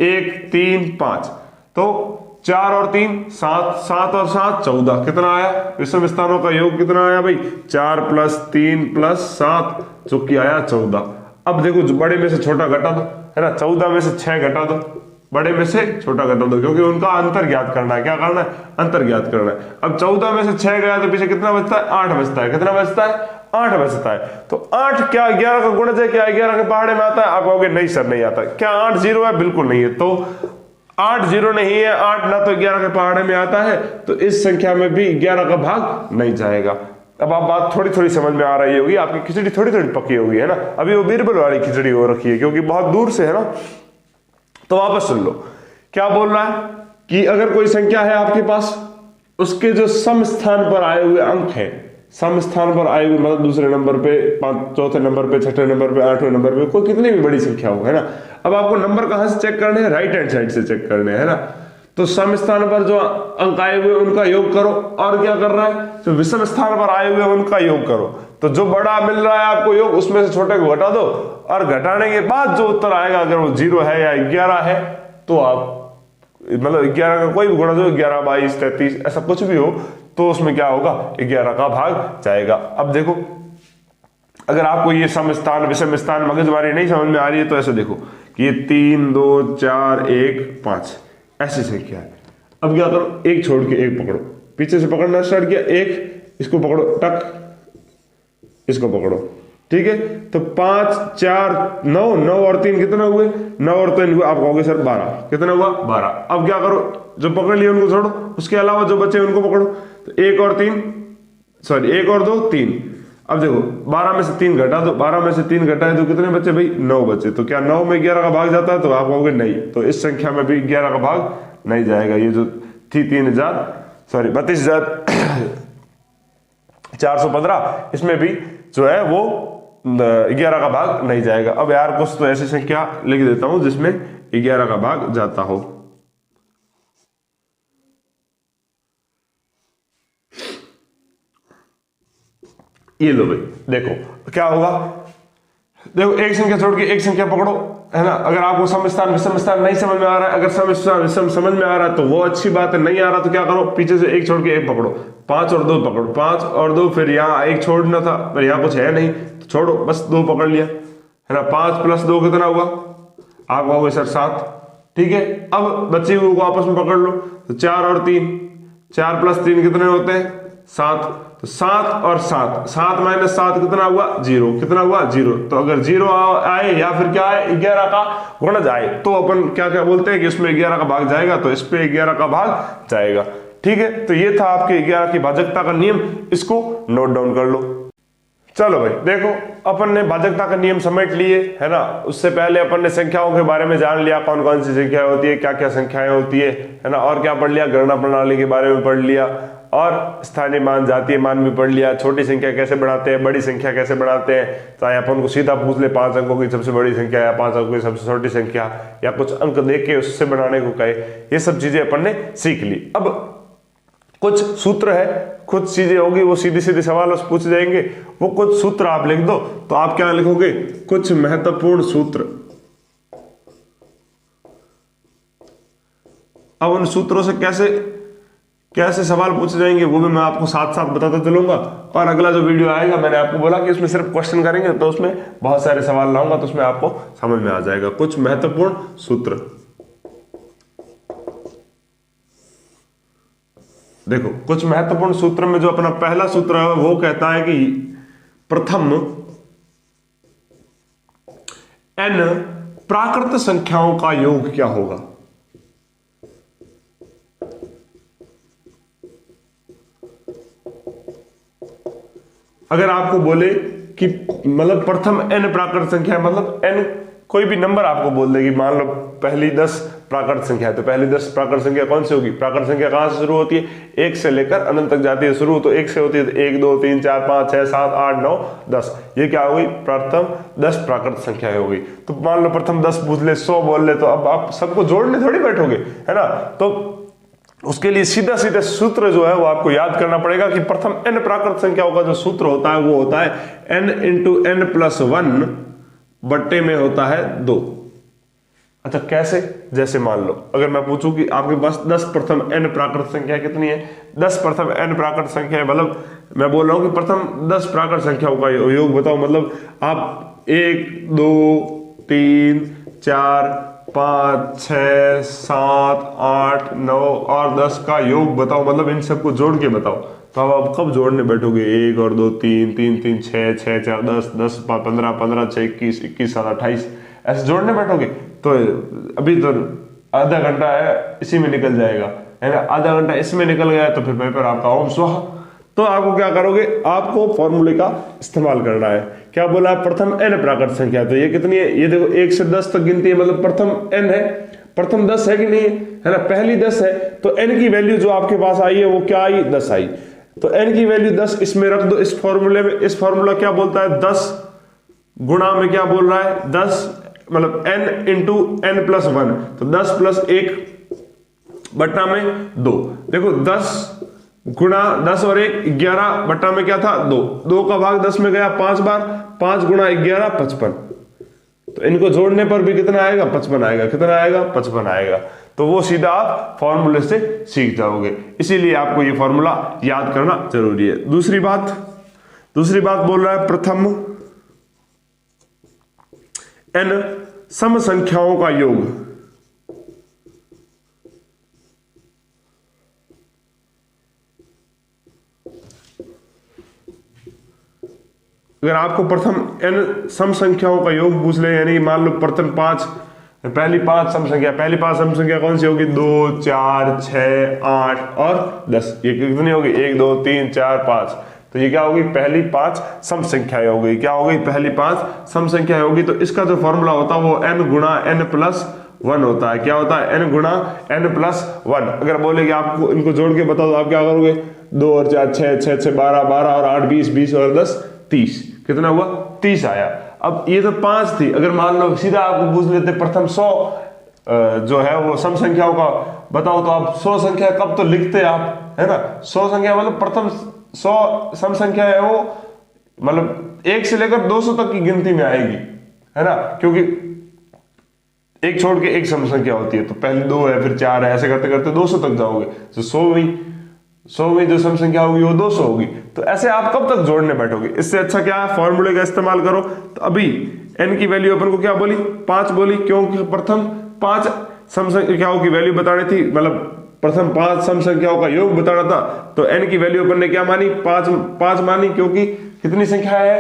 1 3 5, तो 4 और 3 7, 7 और 7 14, कितना आया, विषम स्थानों का योग कितना आया भाई, 4 + 3 + 7 जो कि आया 14। अब देखो जो बड़े में से छोटा घटा दो, है ना, 14 में से 6 घटा दो, बड़े में से छोटा घटा दो, क्योंकि उनका अंतर ज्ञात करना है, क्या करना है, अंतर ज्ञात करना है। अब 14 में से 6 गया तो पीछे कितना बचता है, 8 बचता है, कितना बचता है, 8 बचता है। तो 8 क्या 11 का गुणज है, क्या 11 के पहाड़े में आता है, आप कहोगे नहीं सर नहीं आता, क्या 8 0 है, बिल्कुल नहीं है। तो 8 0 नहीं है, 8 ना तो 11 के पहाड़े में आता है, तो इस संख्या में भी 11 का भाग नहीं जाएगा। अब आप बात थोड़ी थोड़ी समझ में आ रही होगी, आपकी खिचड़ी थोड़ी थोड़ी पकी होगी, है ना, अभी वो बीरबल वाली खिचड़ी हो रखी है क्योंकि बहुत दूर से, है ना। तो वापस सुन लो क्या बोल रहा है कि अगर कोई संख्या है आपके पास, उसके जो सम स्थान पर आए हुए अंक हैं, सम स्थान पर आए हुए मतलब दूसरे नंबर पे, चौथे नंबर पे, छठे नंबर पे, 8वें नंबर पे, कोई कितनी भी बड़ी संख्या हो, है ना। अब आपको नंबर कहां से चेक करने हैं, राइट हैंड साइड से चेक करने हैं, है ना। तो सम स्थान पर जो अंक आए हुए उनका योग करो, और क्या कर रहा है, जो विषम स्थान पर आए हुए उनका योग करो। तो जो बड़ा मिल रहा है आपको योग, उसमें से छोटे को घटा दो, और घटाने के बाद जो उत्तर आएगा, अगर वो 0 है या 11 है, तो आप मतलब 11 का कोई भी गुणा जो 11 22 33 ऐसा कुछ भी हो, तो उसमें क्या होगा, 11 का भाग जाएगा। अब देखो अगर आपको ये सम स्थान विषम स्थान मगजमारी नहीं समझ में आ रही है, तो ऐसे देखो कि ये 3 2 4 1 5 ऐसी संख्या है। अब क्या करो, एक छोड़ के एक पकड़ो, पीछे से पकड़ना स्टार्ट किया, एक इसको पकड़ो, टक इसको पकड़ो, ठीक है। तो 5 4 9, 9 और 3 कितना हुए, 9 और 3 हुए, आप कहोगे सर 12, कितना हुआ 12। अब क्या करो, जो पकड़ लिए उनको छोड़ो, उसके अलावा जो बचे उनको पकड़ो। तो 1 और 2 3। अब देखो 12 में से 3 घटा दो, 12 में से 3 घटाए तो कितने बचे भाई, 9 बचे। तो क्या 9 में 11 का भाग जाता है, तो आप कहोगे नहीं, तो इस संख्या में भी 11 का भाग नहीं जाएगा। ये जो थी 32,415, इसमें भी जो है वो 11 का भाग नहीं जाएगा। अब यार कुछ तो ऐसी संख्या लिख देता हूं जिसमें 11 का भाग जाता हो। ये लो भाई, देखो क्या होगा, देखो एक संख्या छोड़ के एक संख्या पकड़ो, है ना। अगर आपको सम स्थान विषम स्थान नहीं समझ में आ रहा है, अगर सम स्थान विषम समझ में आ रहा है तो वो अच्छी बात है, नहीं आ रहा तो क्या करो, पीछे से एक छोड़ के एक पकड़ो, 5 और 2 पकड़ो, 5 और 2, फिर यहाँ एक छोड़ना था, पर यहाँ कुछ है नहीं तो छोड़ो, बस 2 पकड़ लिया, है ना। 5 + 2 कितना हुआ, आप कहोगे सर 7, ठीक है। अब बच्चे को आपस में पकड़ लो, तो 4 और 3, 4 + 3 कितने होते हैं, 7। तो 7 और 7, 7 - 7 कितना हुआ, 0, कितना हुआ 0। तो अगर 0 आए या फिर क्या आए, 11 का गुणज आए, तो अपन क्या क्या बोलते हैं कि इसमें 11 का भाग जाएगा, तो इस पे 11 का भाग जाएगा, ठीक है। तो ये था आपके 11 की भाजकता का नियम, इसको नोट डाउन कर लो। चलो भाई देखो, अपन ने भाजकता का नियम समेट लिए, है ना। उससे पहले अपन ने संख्याओं के बारे में जान लिया, कौन कौन सी संख्या होती है, क्या क्या संख्याएं होती है ना। और क्या पढ़ लिया, गणना प्रणाली के बारे में पढ़ लिया, और स्थानीय मान जातीय मान भी पढ़ लिया, छोटी संख्या कैसे बढ़ाते हैं, बड़ी संख्या कैसे बढ़ाते हैं, चाहे अपन को सीधा पूछ ले 5 अंकों की सबसे बड़ी संख्या या 5 अंकों की सबसे छोटी संख्या, या कुछ अंक देख के उससे बनाने को कहे, ये सब चीजें अपन ने सीख ली। अब कुछ सूत्र है, कुछ चीजें होगी वो सीधी सीधी सवाल पूछ जाएंगे, वो कुछ सूत्र आप लिख दो। तो आप क्या लिखोगे, कुछ महत्वपूर्ण सूत्र। अब उन सूत्रों से कैसे सवाल पूछे जाएंगे वो भी मैं आपको साथ साथ बताता चलूंगा। और अगला जो वीडियो आएगा, मैंने आपको बोला कि इसमें सिर्फ क्वेश्चन करेंगे, तो उसमें बहुत सारे सवाल लाऊंगा, तो उसमें आपको समझ में आ जाएगा कुछ महत्वपूर्ण सूत्र। देखो कुछ महत्वपूर्ण सूत्र में जो अपना पहला सूत्र है वो कहता है कि प्रथम n प्राकृत संख्याओं का योग क्या होगा। अगर आपको बोले कि मतलब प्रथम n प्राकृत संख्या है, मतलब n कोई भी नंबर आपको बोल देगी, मान लो पहली 10 प्राकृत संख्या है, तो पहली 10 प्राकृत संख्या कौन सी होगी? प्राकृत संख्या कहां से शुरू होती है? 1 से लेकर अनंत तक जाती है शुरू, तो 1 से होती है, तो 1 2 3 4 5 6 7 8 9 10, ये क्या हो गई? प्रथम 10 प्राकृत संख्या हो गई। तो मान लो प्रथम 10 पूछ ले, 100 बोल ले, तो अब आप सबको जोड़ने थोड़ी बैठोगे, है ना? तो उसके लिए सीधा सीधा सूत्र जो है वो आपको याद करना पड़ेगा कि प्रथम n प्राकृत संख्याओं का जो सूत्र होता है वो होता है n इंटू n प्लस 1 बट्टे में होता है 2। अच्छा कैसे? जैसे मान लो अगर मैं पूछूं कि आपके पास 10 प्रथम n प्राकृत संख्या कितनी है? 10 प्रथम n प्राकृत संख्या है, मतलब मैं बोल रहा हूं कि प्रथम 10 प्राकृत संख्याओं का योग बताओ, मतलब आप 1 2 3 4 5 6 7 8 9 और 10 का योग बताओ, मतलब इन सबको जोड़ के बताओ। तो अब आप कब जोड़ने बैठोगे? 1 और 2 3 3 3 6 6 4 10 10 15 15 6 21 21 7 28 ऐसे जोड़ने बैठोगे तो अभी तो आधा घंटा है इसी में निकल जाएगा, है ना? आधा घंटा इसमें निकल गया तो फिर पेपर आपका ओम स्वाहा। तो आपको क्या करोगे? आपको फॉर्मूले का इस्तेमाल करना है। क्या बोला है? प्रथम n प्राकृत संख्या, तो ये कितनी है? ये देखो 1 से 10 तक गिनती है, मतलब प्रथम n है, प्रथम 10 है कि नहीं है ना? पहली 10 है, तो n की वैल्यू जो आपके पास आई है वो क्या आई? 10 आई। तो n की वैल्यू 10 इसमें रख दो, इस फॉर्मूले में। इस फॉर्मूला क्या बोलता है? 10 गुणा में क्या बोल रहा है? 10 मतलब n इंटू n प्लस 1, तो 10 प्लस 1 बट्टा में 2। देखो 10 गुणा 10 और 1 11 बट्टा में क्या था? 2। 2 का भाग 10 में गया 5 बार, 5 गुणा 11 55। तो इनको जोड़ने पर भी कितना आएगा? 55 आएगा। कितना आएगा? 55 आएगा। तो वो सीधा आप फॉर्मूले से सीख जाओगे, इसीलिए आपको ये फॉर्मूला याद करना जरूरी है। दूसरी बात बोल रहा है प्रथम n सम संख्याओं का योग। अगर आपको प्रथम n सम संख्याओं का योग पूछ ले, यानी मान लो प्रथम 5 पहली 5 सम संख्या कौन सी होगी? 2 4 6 8 और 10। ये कितनी होगी? 1 2 3 4 5। तो ये क्या होगी? पहली 5 सम संख्याएं हो गई। क्या हो गई? पहली 5 सम संख्याएं होगी। तो इसका जो फॉर्मूला होता है वो n गुणा n प्लस 1 होता है। क्या होता है? n गुणा n प्लस 1। अगर बोले कि आपको इनको जोड़ के बताओ तो आप क्या करोगे? 2 और 4 6 6 6 12 12 और 8 20 20 और 10 30। कितना हुआ? 30 आया। अब ये तो 5 थी, अगर मान लो सीधा आपको पूछ लेते प्रथम 100 जो है वो सम संख्याओं का बताओ, तो आप 100 संख्या कब तो लिखते आप, है ना? 100 संख्या मतलब प्रथम 100 सम संख्या है वो, मतलब 1 से लेकर 200 तक की गिनती में आएगी, है ना? क्योंकि एक छोड़ के एक सम संख्या होती है, तो पहले 2 है फिर 4 है, ऐसे करते करते 200 तक जाओगे। तो 100वीं जो सम संख्या होगी वो 200 होगी। तो ऐसे आप कब तक जोड़ने बैठोगे? इससे अच्छा क्या है? फॉर्मूले का इस्तेमाल करो। तो अभी n की वैल्यू अपन को क्या बोली? 5 बोली, क्योंकि प्रथम 5 सम संख्याओं की वैल्यू बतानी थी, मतलब प्रथम 5 सम संख्याओं का योग बताना था। तो n की वैल्यू अपन ने क्या मानी? 5 मानी, क्योंकि कितनी संख्या है?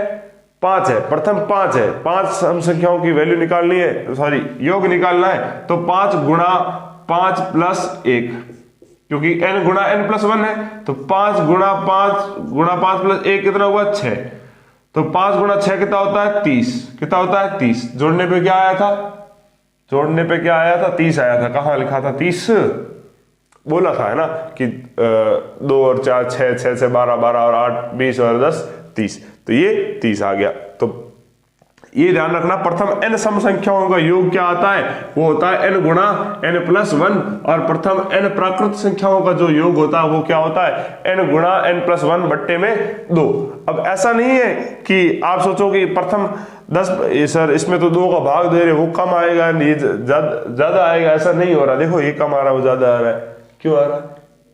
5 है, प्रथम 5 है। 5 सम संख्याओं की वैल्यू निकालनी है, सॉरी योग निकालना है, तो 5 गुणा 5 प्लस 1, क्योंकि n गुणा n प्लस 1 है, तो 5 गुणा 5 प्लस 1 कितना हुआ? 6। तो 5 गुणा 6 कितना होता है? 30। कितना होता है? 30। जोड़ने पे क्या आया था? 30 आया था। कहाँ लिखा था? 30 बोला था, है ना, कि 2 और 4 6 6 से 12 12 और 8 20 और 10 30। तो ये 30 आ गया। तो ये ध्यान रखना, प्रथम n सम संख्याओं का योग क्या आता है? वो होता है n गुणा n प्लस 1, और प्रथम n प्राकृत संख्याओं का जो योग होता है वो क्या होता है? n गुणा n प्लस 1 बट्टे में 2। अब ऐसा नहीं है कि आप सोचो कि प्रथम 10 सर इसमें तो 2 का भाग दे रहे, वो कम आएगा, ये ज्यादा आएगा, ऐसा नहीं हो रहा। देखो ये कम आ रहा है, वो ज्यादा आ रहा है। क्यों आ रहा है?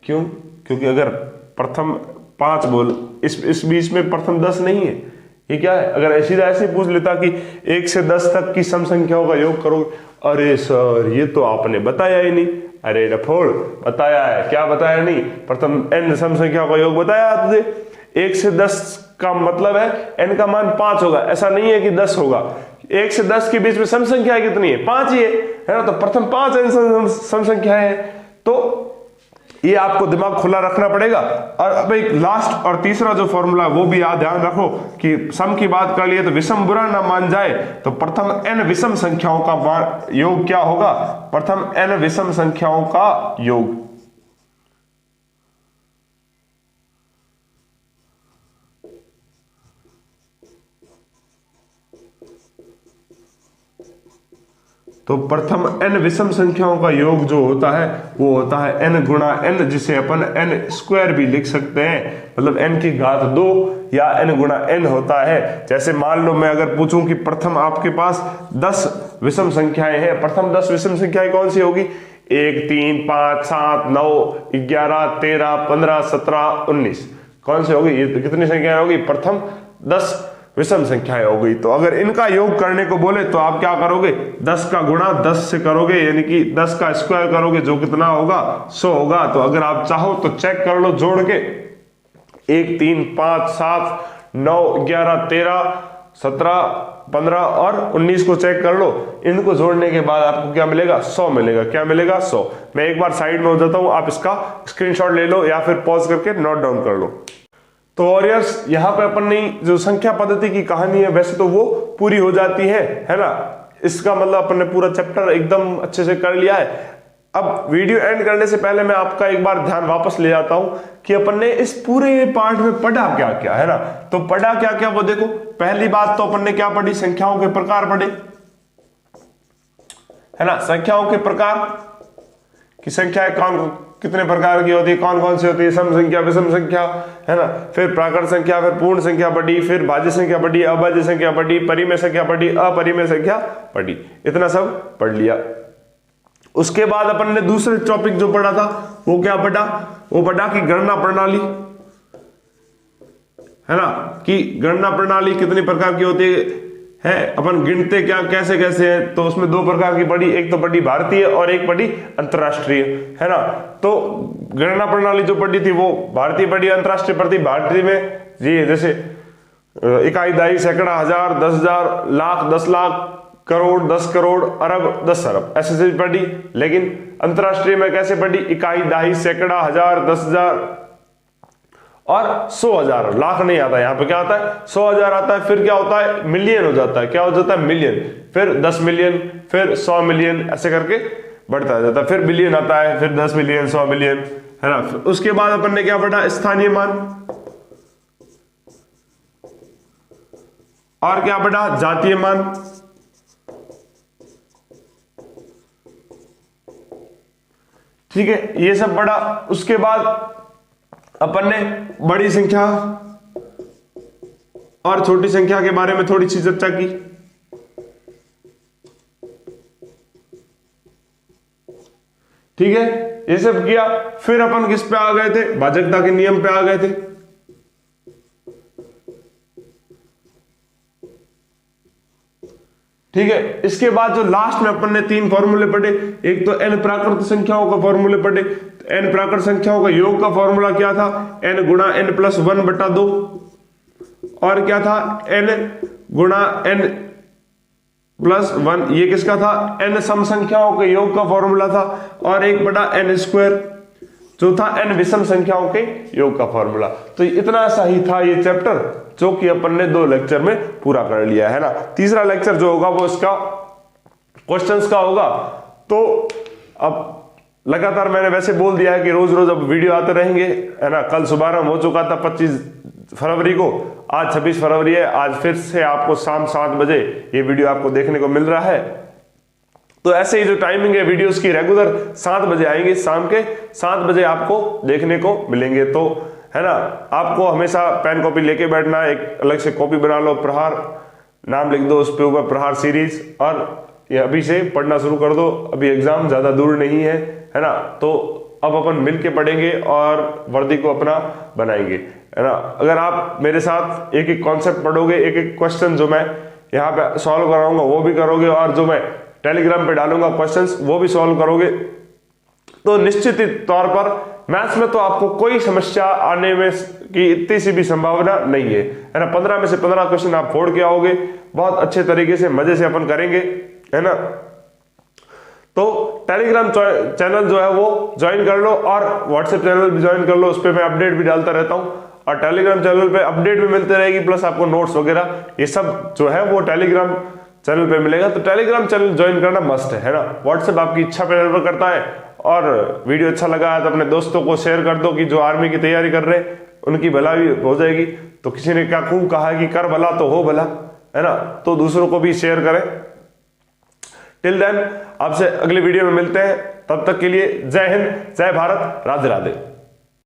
क्यों? क्योंकि अगर प्रथम 5 बोल, इस बीच में प्रथम 10 नहीं है। ये क्या है? अगर ऐसे पूछ लेता कि 1 से 10 तक की सम संख्याओं का योग करोगे, अरे सर ये तो आपने बताया ही नहीं। अरे रफोड़, बताया है। क्या बताया? नहीं, प्रथम n सम संख्याओं का योग बताया तुझे। 1 से 10 का मतलब है n का मान 5 होगा, ऐसा नहीं है कि 10 होगा। 1 से 10 के बीच में सम संख्या कितनी है? 5 ही है ना? तो प्रथम 5 n सम संख्या है। तो ये आपको दिमाग खुला रखना पड़ेगा। और अब एक लास्ट और तीसरा जो फॉर्मूला वो भी याद ध्यान रखो कि सम की बात कर लिए तो विषम बुरा ना मान जाए, तो प्रथम n विषम संख्याओं का योग क्या होगा, प्रथम n विषम संख्याओं का योग। तो प्रथम n विषम संख्याओं का योग जो होता है वो होता है n गुणा n, जिसे अपन n स्क्वायर भी लिख सकते हैं, मतलब n की घात 2 या n गुणा n होता है। जैसे मान लो मैं अगर पूछूं कि प्रथम आपके पास 10 विषम संख्याएं हैं, प्रथम 10 विषम संख्याएं कौन सी होगी, 1 3 5 7 9 11 13 15 17 19, कौन सी होगी, ये कितनी संख्याएं होगी, प्रथम 10 विषम संख्याएं हो गई। तो अगर इनका योग करने को बोले तो आप क्या करोगे, 10 का गुणा 10 से करोगे, यानी कि 10 का स्क्वायर करोगे, जो कितना होगा 100 होगा। तो अगर आप चाहो तो चेक कर लो जोड़ के, 1 3 5 7 9 11 13 17 15 और 19 को चेक कर लो। इनको जोड़ने के बाद आपको क्या मिलेगा, 100 मिलेगा। क्या मिलेगा, 100। मैं एक बार साइड में हो जाता हूं, आप इसका स्क्रीनशॉट ले लो या फिर पॉज करके नोट डाउन कर लो। तो वॉरियर्स यहाँ पे अपन ने जो संख्या पद्धति की कहानी है वैसे तो वो पूरी हो जाती है ना। इसका मतलब अपन ने पूरा चैप्टर एकदम अच्छे से कर लिया है। अब वीडियो एंड करने से पहले मैं आपका एक बार ध्यान वापस ले जाता हूं कि अपन ने इस पूरे पार्ट में पढ़ा क्या क्या, है ना। तो पढ़ा क्या क्या वो देखो। पहली बात तो अपन ने क्या पढ़ी, संख्याओं के प्रकार पढ़े, है ना। संख्याओं के प्रकार की संख्याएं कौन कितने प्रकार की होती है, कौन कौन सी होती है, सम संख्या विषम संख्या, है ना। फिर प्राकृत संख्या, फिर पूर्ण संख्या पढ़ी, फिर भाज्य संख्या पढ़ी, अभाज्य संख्या पढ़ी, परिमेय संख्या पढ़ी, अपरिमेय संख्या पढ़ी, इतना सब पढ़ लिया। उसके बाद अपन ने दूसरे टॉपिक जो पढ़ा था वो क्या पढ़ा, वो पढ़ा कि गणना प्रणाली, है ना, कि गणना प्रणाली कितनी प्रकार की होती है, अपन गिनते क्या कैसे कैसे है। तो उसमें 2 प्रकार की पढ़ी, एक तो पढ़ी भारतीय और एक पढ़ी अंतरराष्ट्रीय, है ना। तो गणना प्रणाली जो पढ़ी थी वो भारतीय पढ़ी, अंतरराष्ट्रीय पढ़ी। भारतीय में जी जैसे इकाई, दहाई, सैकड़ा, हजार, 10,000, लाख, 10 लाख, करोड़, 10 करोड़, अरब, 10 अरब, ऐसे से पढ़ी। लेकिन अंतरराष्ट्रीय में कैसे पढ़ी, इकाई, दहाई, सैकड़ा, हजार, 10,000 और 100,000, लाख नहीं आता, यहां पे क्या आता है 100,000 आता है। फिर क्या होता है, मिलियन हो जाता है, क्या हो जाता है, मिलियन, फिर 10 मिलियन, फिर 100 मिलियन, ऐसे करके बढ़ता जाता है। फिर बिलियन आता है, फिर 10 मिलियन, 100 मिलियन, है ना। उसके बाद अपन ने क्या पढ़ा, स्थानीय मान, और क्या पढ़ा, जातीय मान, ठीक है, ये सब पढ़ा। उसके बाद अपन ने बड़ी संख्या और छोटी संख्या के बारे में थोड़ी सी चर्चा की, ठीक है, ये सब किया। फिर अपन किस पे आ गए थे, भाजकता के नियम पे आ गए थे। ठीक है, इसके बाद जो लास्ट में अपन ने 3 फॉर्मूले पढ़े, एक तो n प्राकृत संख्याओं का फॉर्मूले पढ़े। n प्राकृत संख्याओं का योग का फॉर्मूला क्या था, n गुणा n प्लस 1/2, और क्या था, n गुणा n प्लस 1, ये किसका था, n सम संख्याओं के योग का फॉर्मूला था। और 1/n², जो था n विषम संख्याओं के योग का फॉर्मूला। तो इतना सा ही था ये चैप्टर, जो कि अपन ने 2 लेक्चर में पूरा कर लिया, है ना। तीसरा लेक्चर जो होगा वो इसका क्वेश्चंस का होगा। तो अब लगातार मैंने वैसे बोल दिया है कि रोज रोज अब वीडियो आते रहेंगे, है ना। कल शुभारंभ हो चुका था 25 फरवरी को, आज 26 फरवरी है। आज फिर से आपको शाम 7 बजे ये वीडियो आपको देखने को मिल रहा है। तो ऐसे ही जो टाइमिंग है वीडियोस की, रेगुलर 7 बजे आएंगे, शाम के 7 बजे आपको देखने को मिलेंगे। तो है ना, आपको हमेशा पेन कॉपी लेके बैठना है, एक अलग से कॉपी बना लो, प्रहार नाम लिख दो उस पे ऊपर, प्रहार सीरीज, और ये अभी से पढ़ना शुरू कर दो। अभी एग्जाम ज्यादा दूर नहीं है ना। तो अब अपन मिलके पढ़ेंगे और वर्दी को अपना बनाएंगे, है ना। अगर आप मेरे साथ एक एक कॉन्सेप्ट पढ़ोगे, एक एक क्वेश्चन जो मैं यहाँ पे सॉल्व कराऊंगा वो भी करोगे, और जो मैं टेलीग्राम पे डालूंगा क्वेश्चंस वो भी सॉल्व करोगे, तो निश्चित तौर पर मैथ्स में तो आपको कोई समस्या आने में की इतनी सी भी संभावना नहीं है, है ना। 15 में से 15 क्वेश्चन आप फोड़ के आओगे, बहुत अच्छे तरीके से मजे से अपन करेंगे, है ना। तो टेलीग्राम चैनल जो है वो ज्वाइन कर लो और व्हाट्सएप चैनल भी ज्वाइन कर लो, उस पर मैं अपडेट भी डालता रहता हूं और टेलीग्राम चैनल पे अपडेट भी मिलते रहेगी, प्लस आपको नोट्स वगैरह ये सब जो है वो टेलीग्राम चैनल पे मिलेगा। तो टेलीग्राम चैनल ज्वाइन करना मस्ट है ना। व्हाट्सएप आपकी इच्छा पर निर्भर करता है, और वीडियो अच्छा लगा है तो अपने दोस्तों को शेयर कर दो कि जो आर्मी की तैयारी कर रहे हैं उनकी भला भी हो जाएगी। तो किसी ने क्या खूब कहा है कि कर भला तो हो भला, है ना, तो दूसरों को भी शेयर करें। टिल देन आपसे अगली वीडियो में मिलते हैं, तब तक के लिए जय हिंद, जय भारत, राधे राधे।